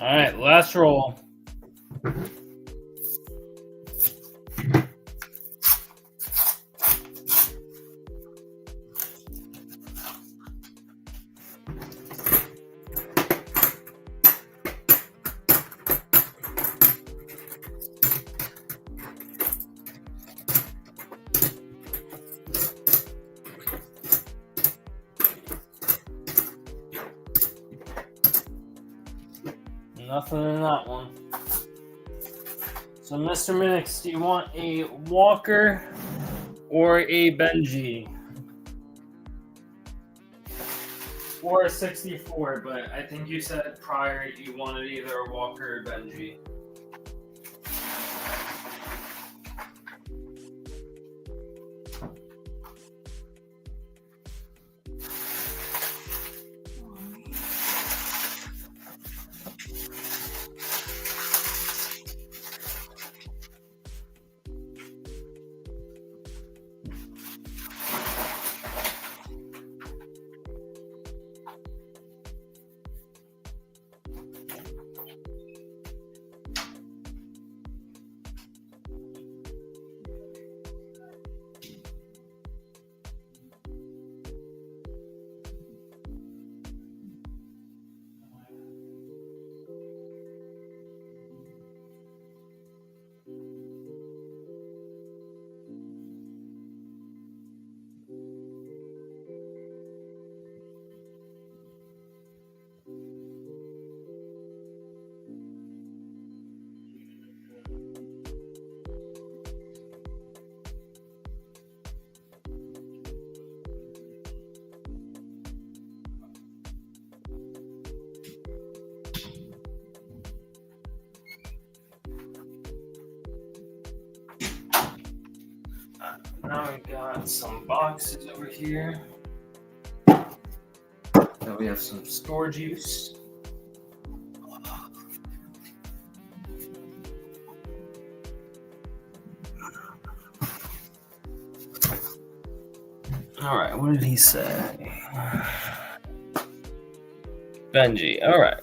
A: All right, last roll. Nothing in that one. So, Mr. Minix, do you want a Walker or a Benji? Or a 64, but I think you said prior you wanted either a Walker or Benji. Now we got some boxes over here. Then we have some storage use. All right, what did he say? Benji, all right.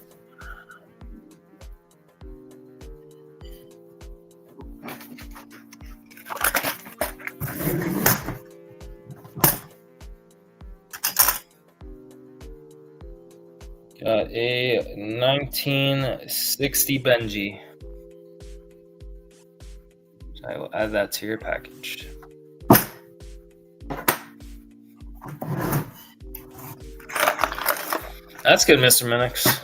A: Got a 1960 Benji. So I will add that to your package. That's good, Mr. Minix.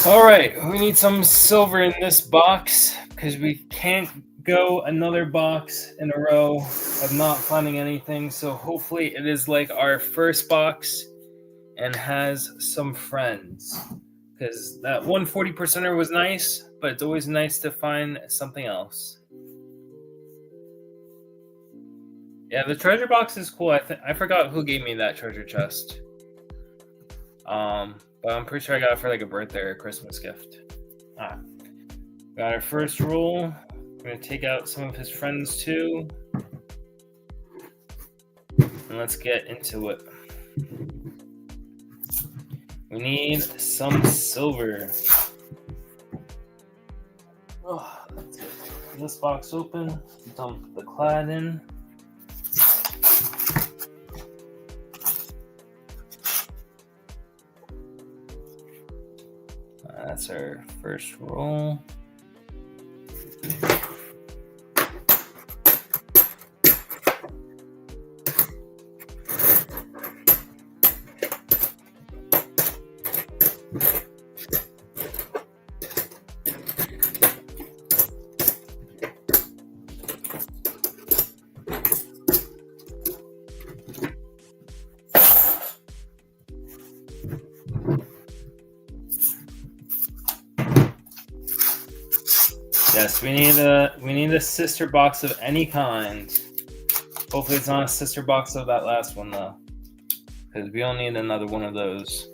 A: All right, we need some silver in this box because we can't go another box in a row of not finding anything. So hopefully it is like our first box and has some friends, because that 140%er was nice, but it's always nice to find something else. Yeah, the treasure box is cool. I forgot who gave me that treasure chest. But I'm pretty sure I got it for like a birthday or a Christmas gift. Got our first roll. We're going to take out some of his friends too. And let's get into it. We need some silver. Let's get this box open. Dump the clad in. That's our first roll. Yes, we need a sister box of any kind. Hopefully it's not a sister box of that last one though, because we don't need another one of those.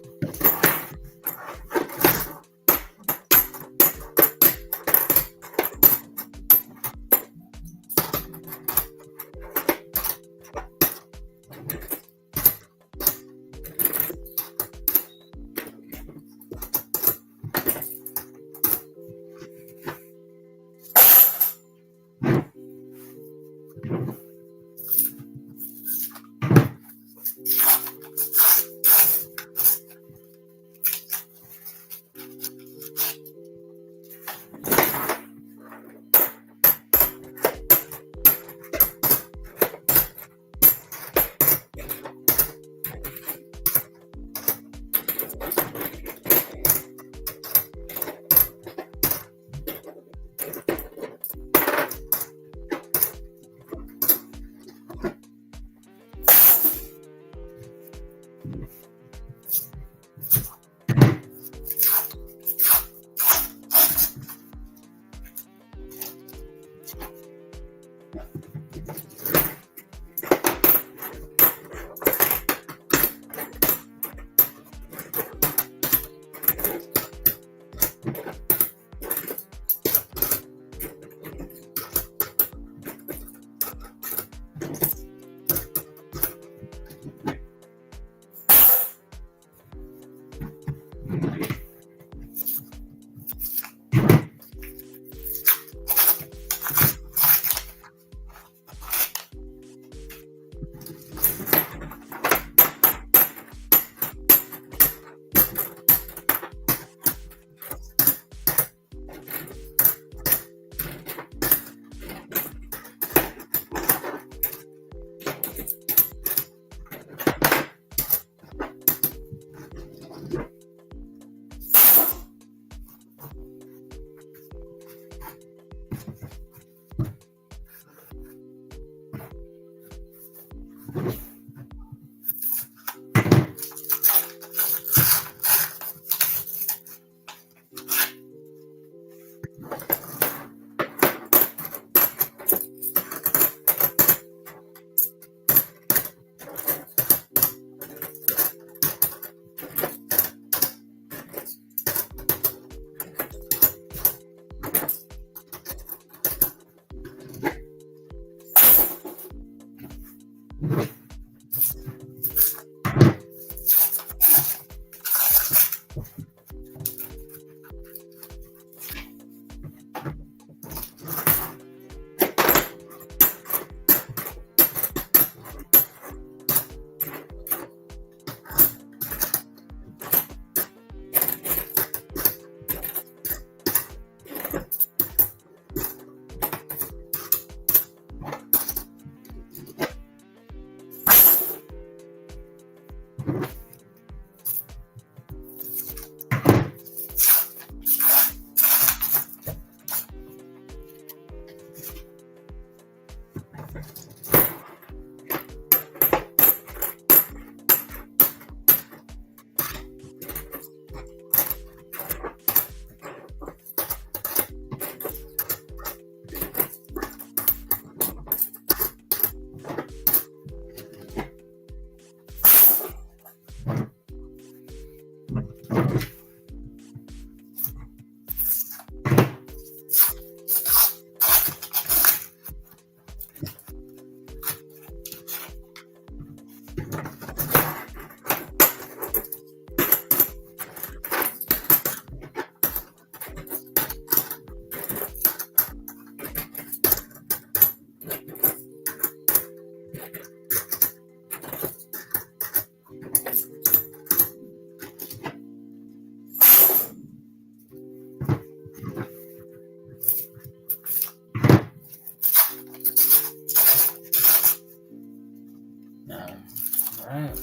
A: Alright.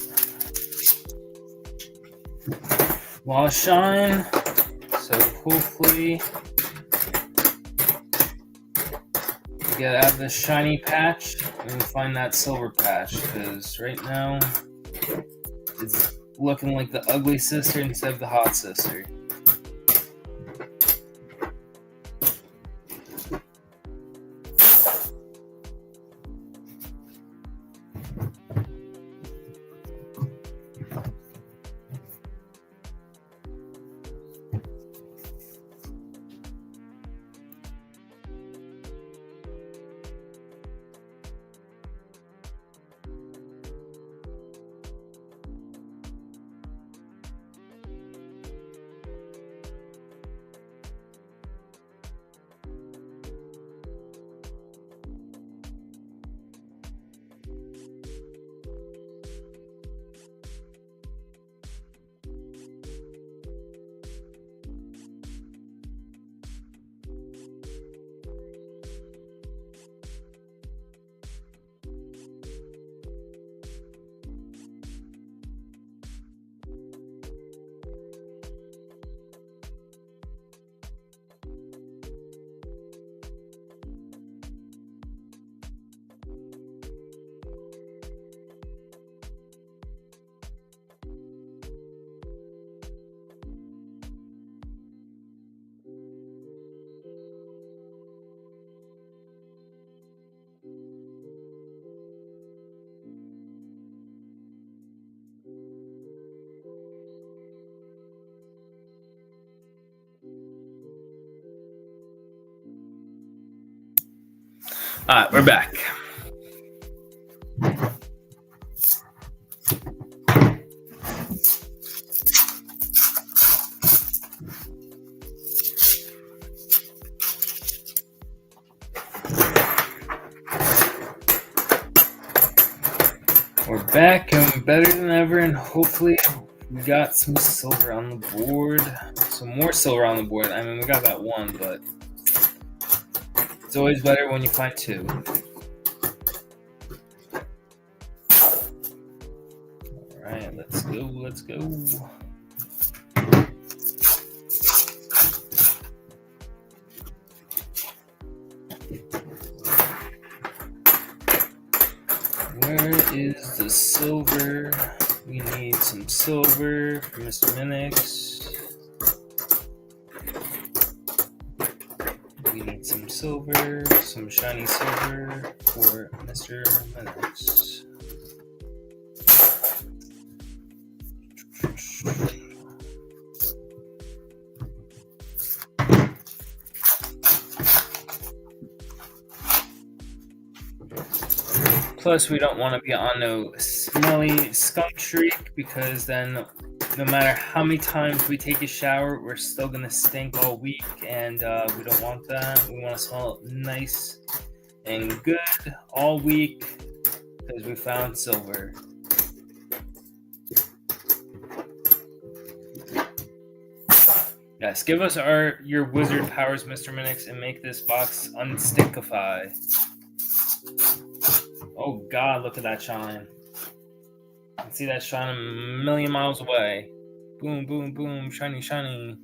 A: While shine. So hopefully get out of this shiny patch and find that silver patch, because right now it's looking like the ugly sister instead of the hot sister. Alright, we're back. We're back and better than ever, and hopefully we got some silver on the board. Some more silver on the board. I mean, we got that one, but it's always better when you find two. Alright, let's go. Where is the silver? We need some silver for Mr. Minix. We need some silver, some shiny silver for Mr. Minix. Plus, we don't want to be on no smelly skunk streak, because then no matter how many times we take a shower, we're still going to stink all week, and we don't want that. We want to smell nice and good all week because we found silver. Yes, give us your wizard powers, Mr. Minix, and make this box unstinkify. Oh God, look at that shine. I can see that shine a million miles away. Boom, boom, boom, shiny, shiny.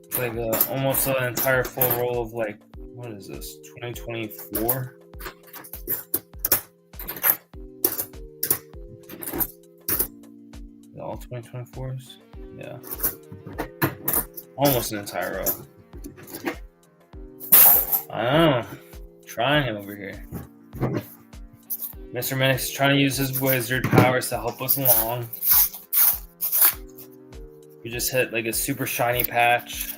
A: It's like almost an entire full roll of, like, what is this, 2024? All 2024s? Yeah. Almost an entire row. I know. Trying him over here. Mr. Minix is trying to use his wizard powers to help us along. We just hit like a super shiny patch.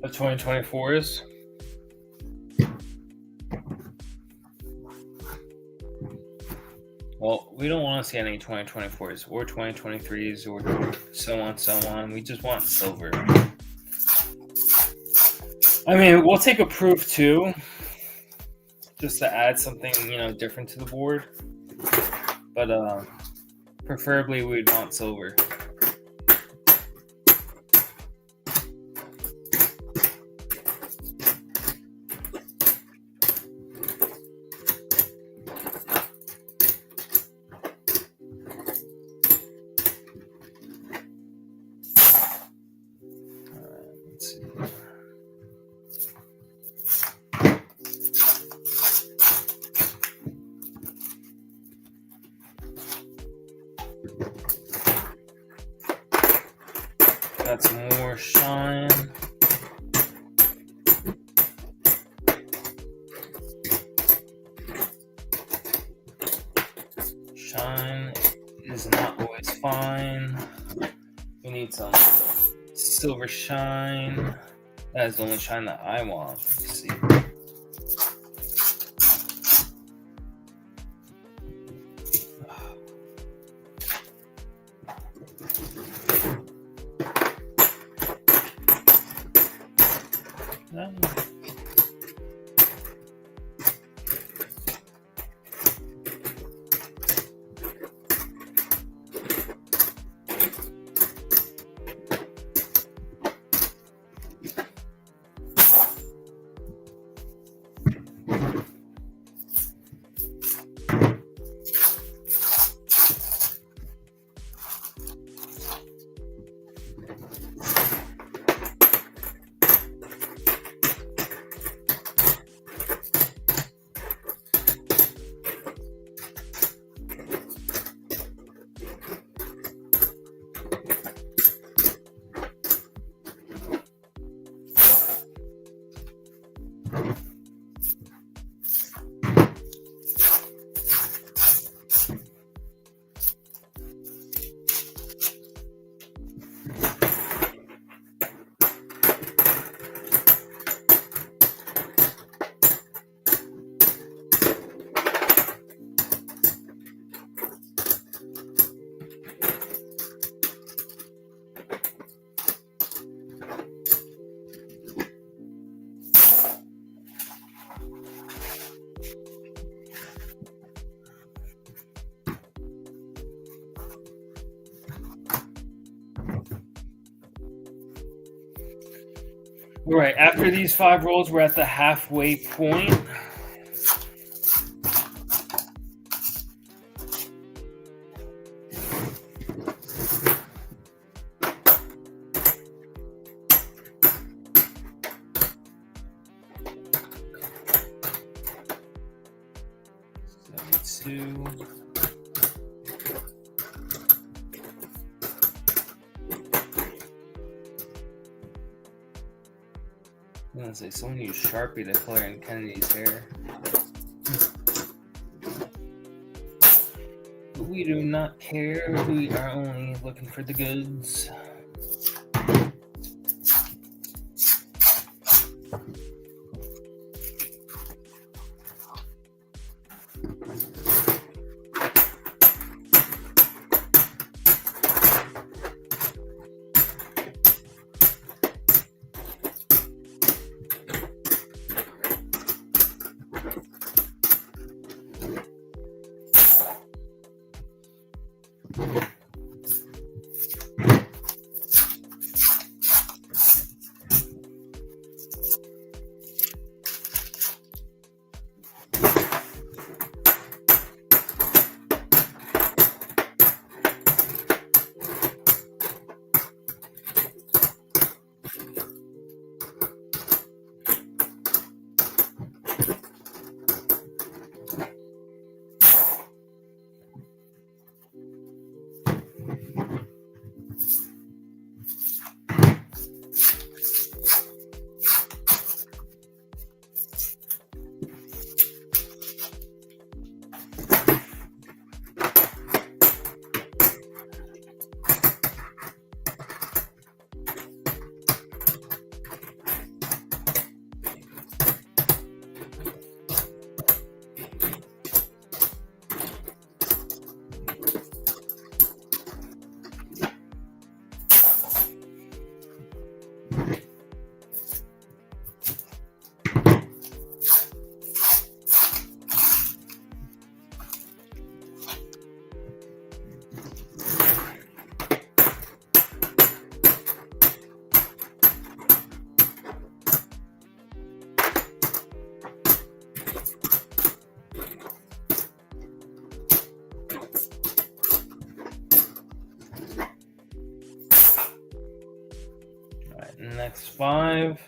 A: The 2024s. Well, we don't want to see any 2024s or 2023s or so on. We just want silver. I mean, we'll take a proof too, just to add something, different to the board. But preferably we'd want silver. Got some more shine. Shine is not always fine. We need some silver shine. That is the only shine that I want. Let's see. All right, after these 5 rolls, we're at the halfway point. Two. I'm gonna say someone used Sharpie to color in Kennedy's hair. But we do not care. We are only looking for the goods. Next 5.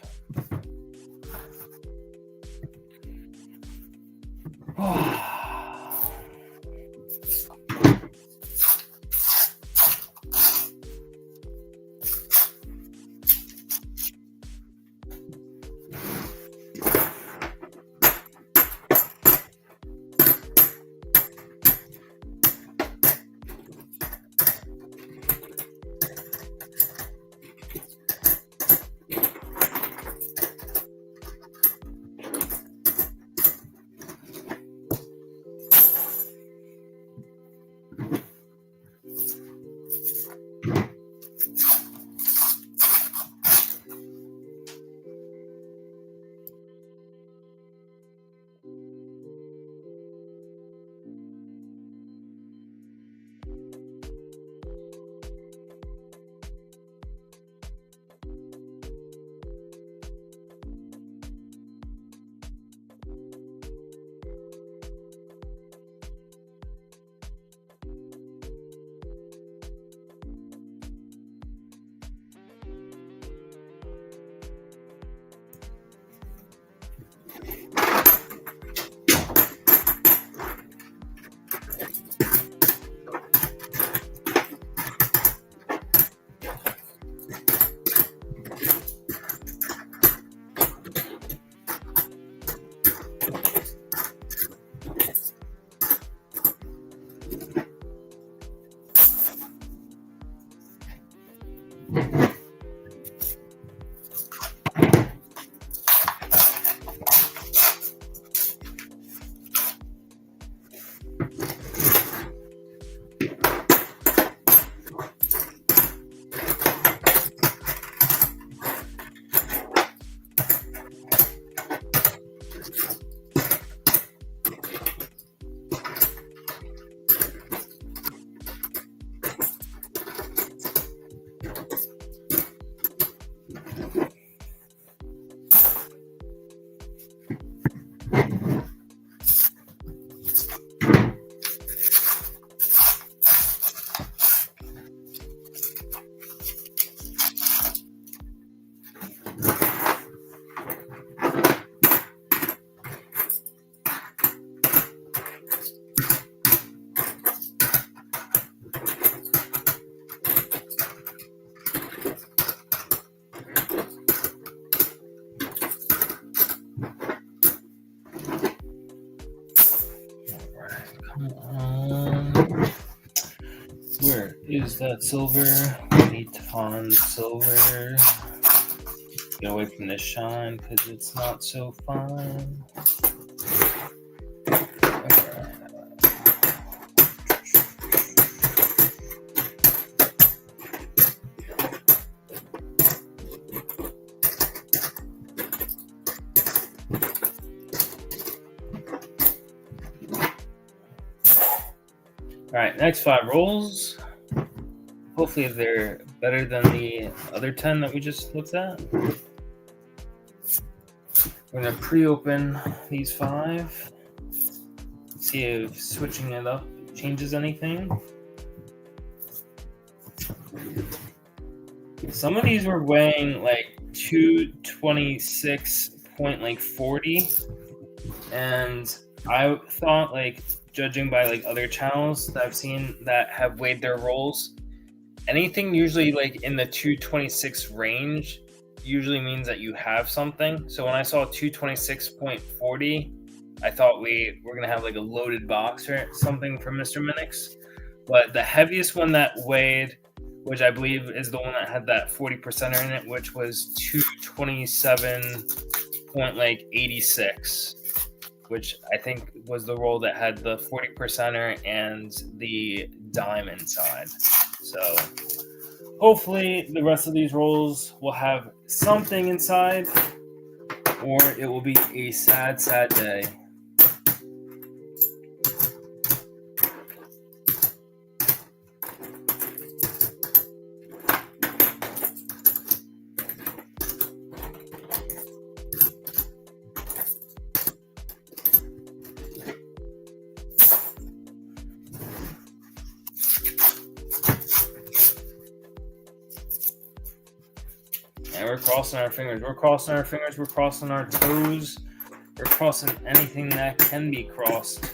A: Use that silver. We need to find silver. Get away from this shine because it's not so fine. Okay. All right, next 5 rolls. Hopefully they're better than the other 10 that we just looked at. We're going to pre-open these 5. See if switching it up changes anything. Some of these were weighing like 226.40, and I thought, like, judging by like other channels that I've seen that have weighed their rolls, anything usually like in the 226 range usually means that you have something. So when I saw 226.40, I thought we were gonna have like a loaded box or something from Mr. Minix. But the heaviest one that weighed, which I believe is the one that had that 40% in it, which was 227.86, which I think was the roll that had the 40%er and the dime inside. So hopefully the rest of these rolls will have something inside, or it will be a sad, sad day. And we're crossing our fingers. We're crossing our fingers. We're crossing our toes. We're crossing anything that can be crossed.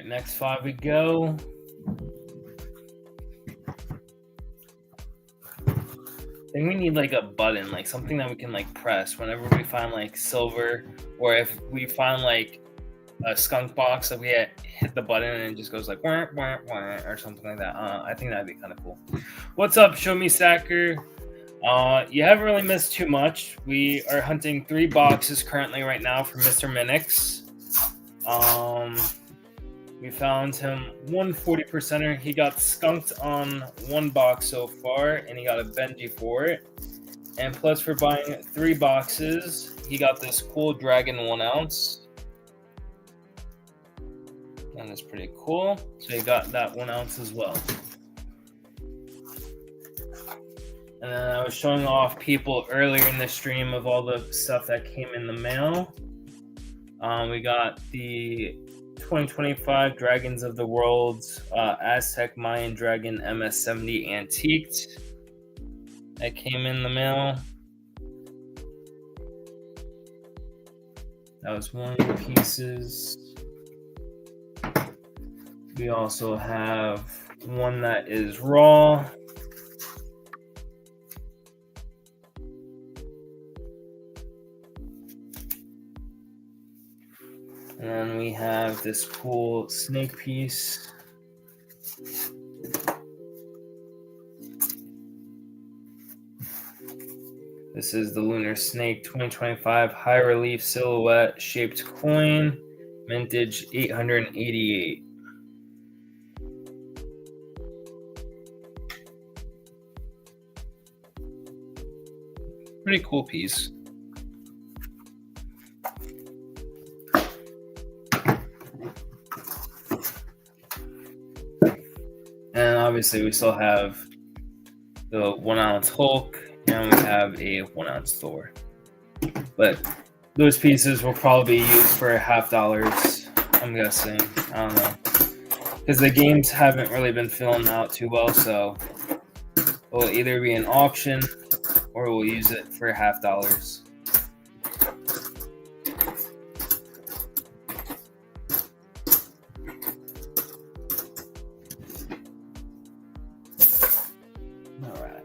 A: Next 5 we go. I think we need like a button, like something that we can like press whenever we find like silver, or if we find like a skunk box that we hit the button and it just goes like wah, wah, wah, or something like that. I think that'd be kind of cool. What's up, Show Me Stacker? You haven't really missed too much. We are hunting 3 boxes currently right now for Mr. Minix. We found him 140%er. He got skunked on 1 box so far, and he got a Benji for it. And plus, for buying 3 boxes, he got this cool Dragon 1 ounce. And that's pretty cool. So he got that 1 ounce as well. And then I was showing off people earlier in the stream of all the stuff that came in the mail. We got the 2025 Dragons of the World Aztec Mayan Dragon MS-70 Antiqued. that came in the mail. That was one of the pieces. We also have one that is raw. And then we have this cool snake piece. This is the Lunar Snake 2025 High Relief Silhouette Shaped Coin, mintage 888. Pretty cool piece. And obviously we still have the 1 ounce Hulk, and we have a 1 ounce Thor. But those pieces will probably be used for $50, I'm guessing. I don't know. Because the games haven't really been filling out too well, so it'll either be an auction or we'll use it for $50. All right.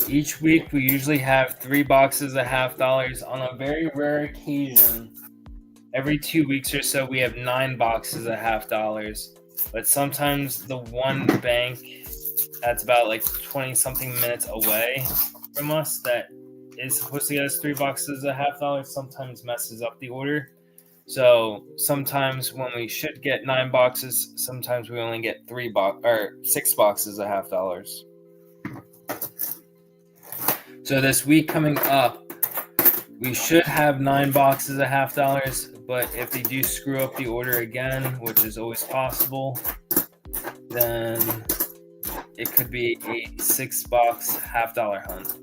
A: Each week, we usually have 3 boxes of $50. On a very rare occasion, every 2 weeks or so, we have 9 boxes of $50. But sometimes the one bank that's about like 20-something minutes away from us that is supposed to get us 3 boxes of $50 sometimes messes up the order. So sometimes when we should get 9 boxes, sometimes we only get 6 boxes of $50. So this week coming up, we should have 9 boxes of $50, but if they do screw up the order again, which is always possible, then it could be a 6-box $50 hunt.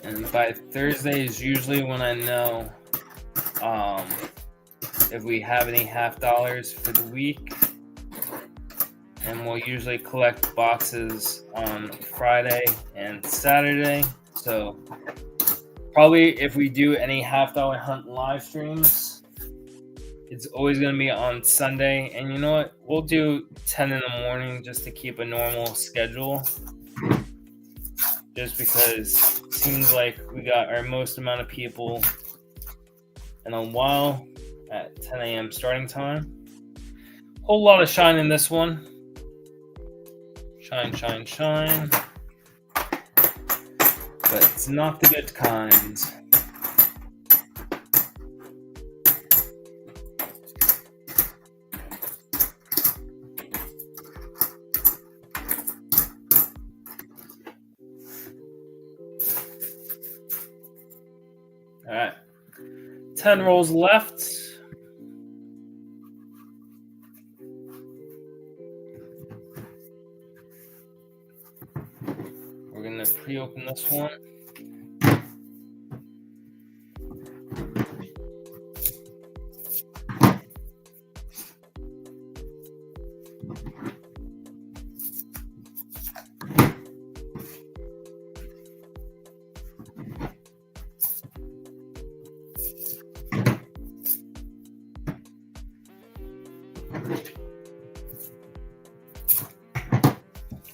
A: And by Thursday is usually when I know if we have any $50 for the week. And we'll usually collect boxes on Friday and Saturday. So probably if we do any $50 hunt live streams, it's always going to be on Sunday. And you know what? We'll do 10 in the morning just to keep a normal schedule. Just because it seems like we got our most amount of people in a while at 10 a.m. starting time. Whole lot of shine in this one. Shine, shine, shine. But it's not the good kind. All right, 10 rolls left. We're gonna pre-open this one.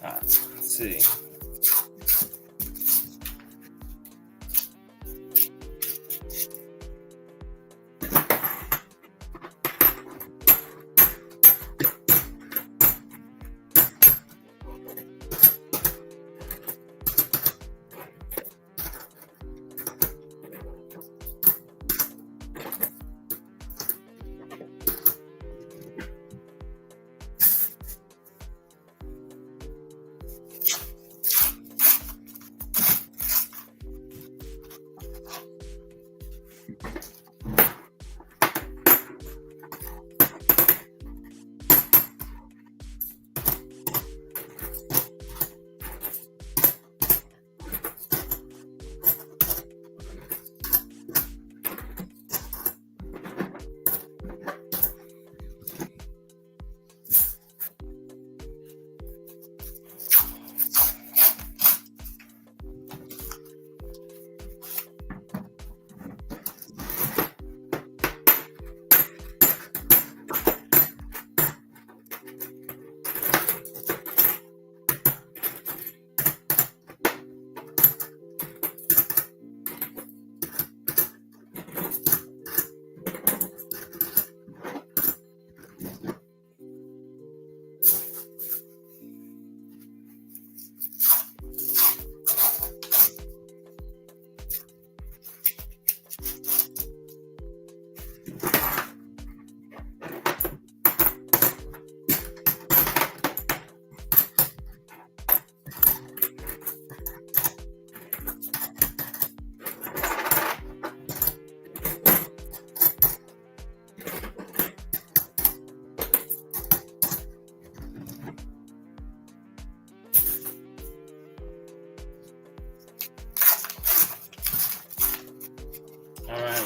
A: Let's see.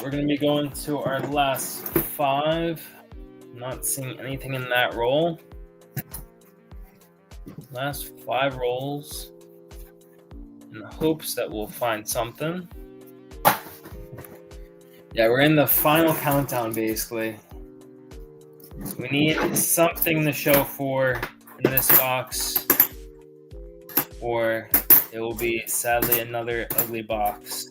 A: we're going to be going to our last 5. Not seeing anything in that roll. Last 5 rolls in the hopes that we'll find something. Yeah, we're in the final countdown, basically. We need something to show for in this box, or it will be, sadly, another ugly box.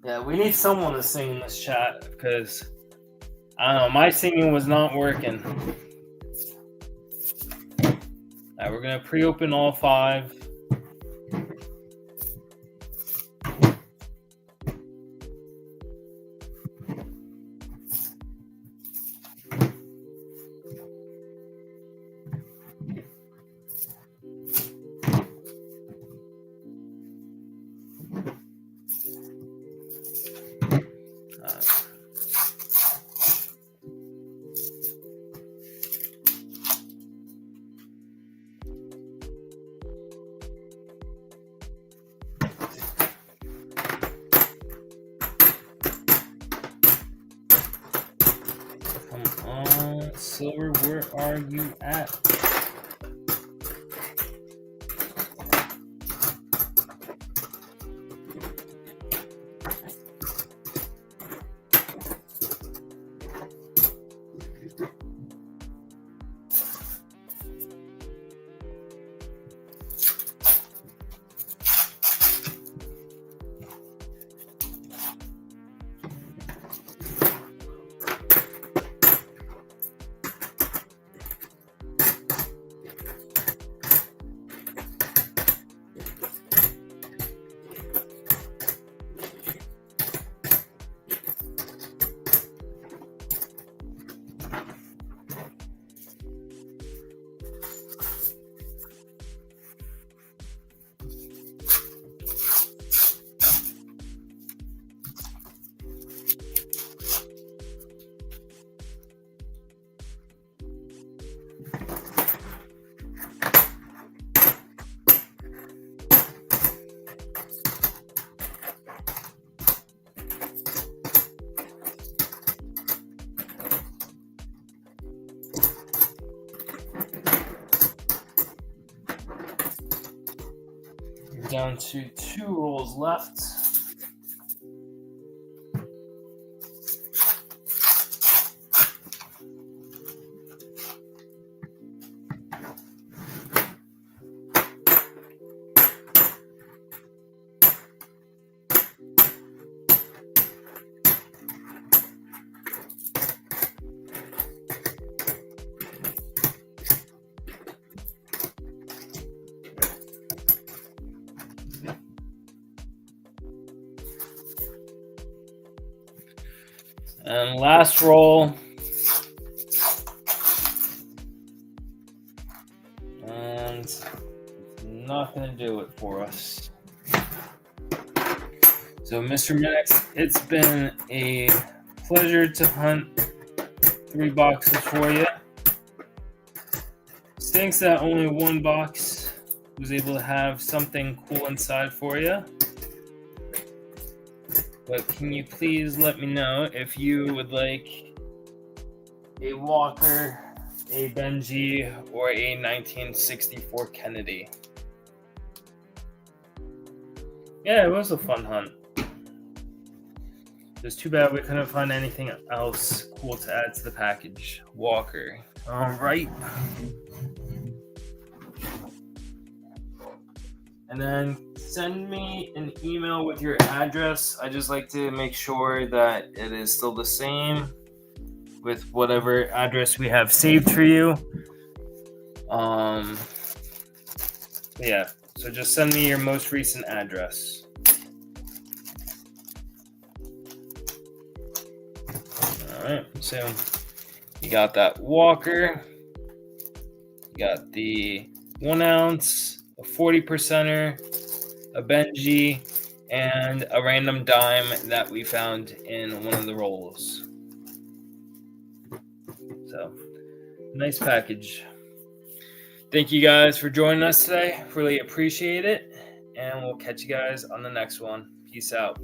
A: Yeah, we need someone to sing in this chat, because, I don't know, my singing was not working. Alright, we're going to pre-open all 5. Come on, Silver, where are you at? Down to 2 rolls left. And last roll. And it's not going to do it for us. So, Mr. Minix, it's been a pleasure to hunt 3 boxes for you. Stinks that only 1 box was able to have something cool inside for you. But can you please let me know if you would like a Walker, a Benji, or a 1964 Kennedy? Yeah, it was a fun hunt. It's too bad we couldn't find anything else cool to add to the package. Walker. All right. And then send me an email with your address. I just like to make sure that it is still the same with whatever address we have saved for you. Yeah, so just send me your most recent address. All right, so you got that Walker, you got the 1 ounce, a 40%er, a Benji, and a random dime that we found in one of the rolls. So nice package. Thank you guys for joining us today. Really appreciate it. And we'll catch you guys on the next one. Peace out.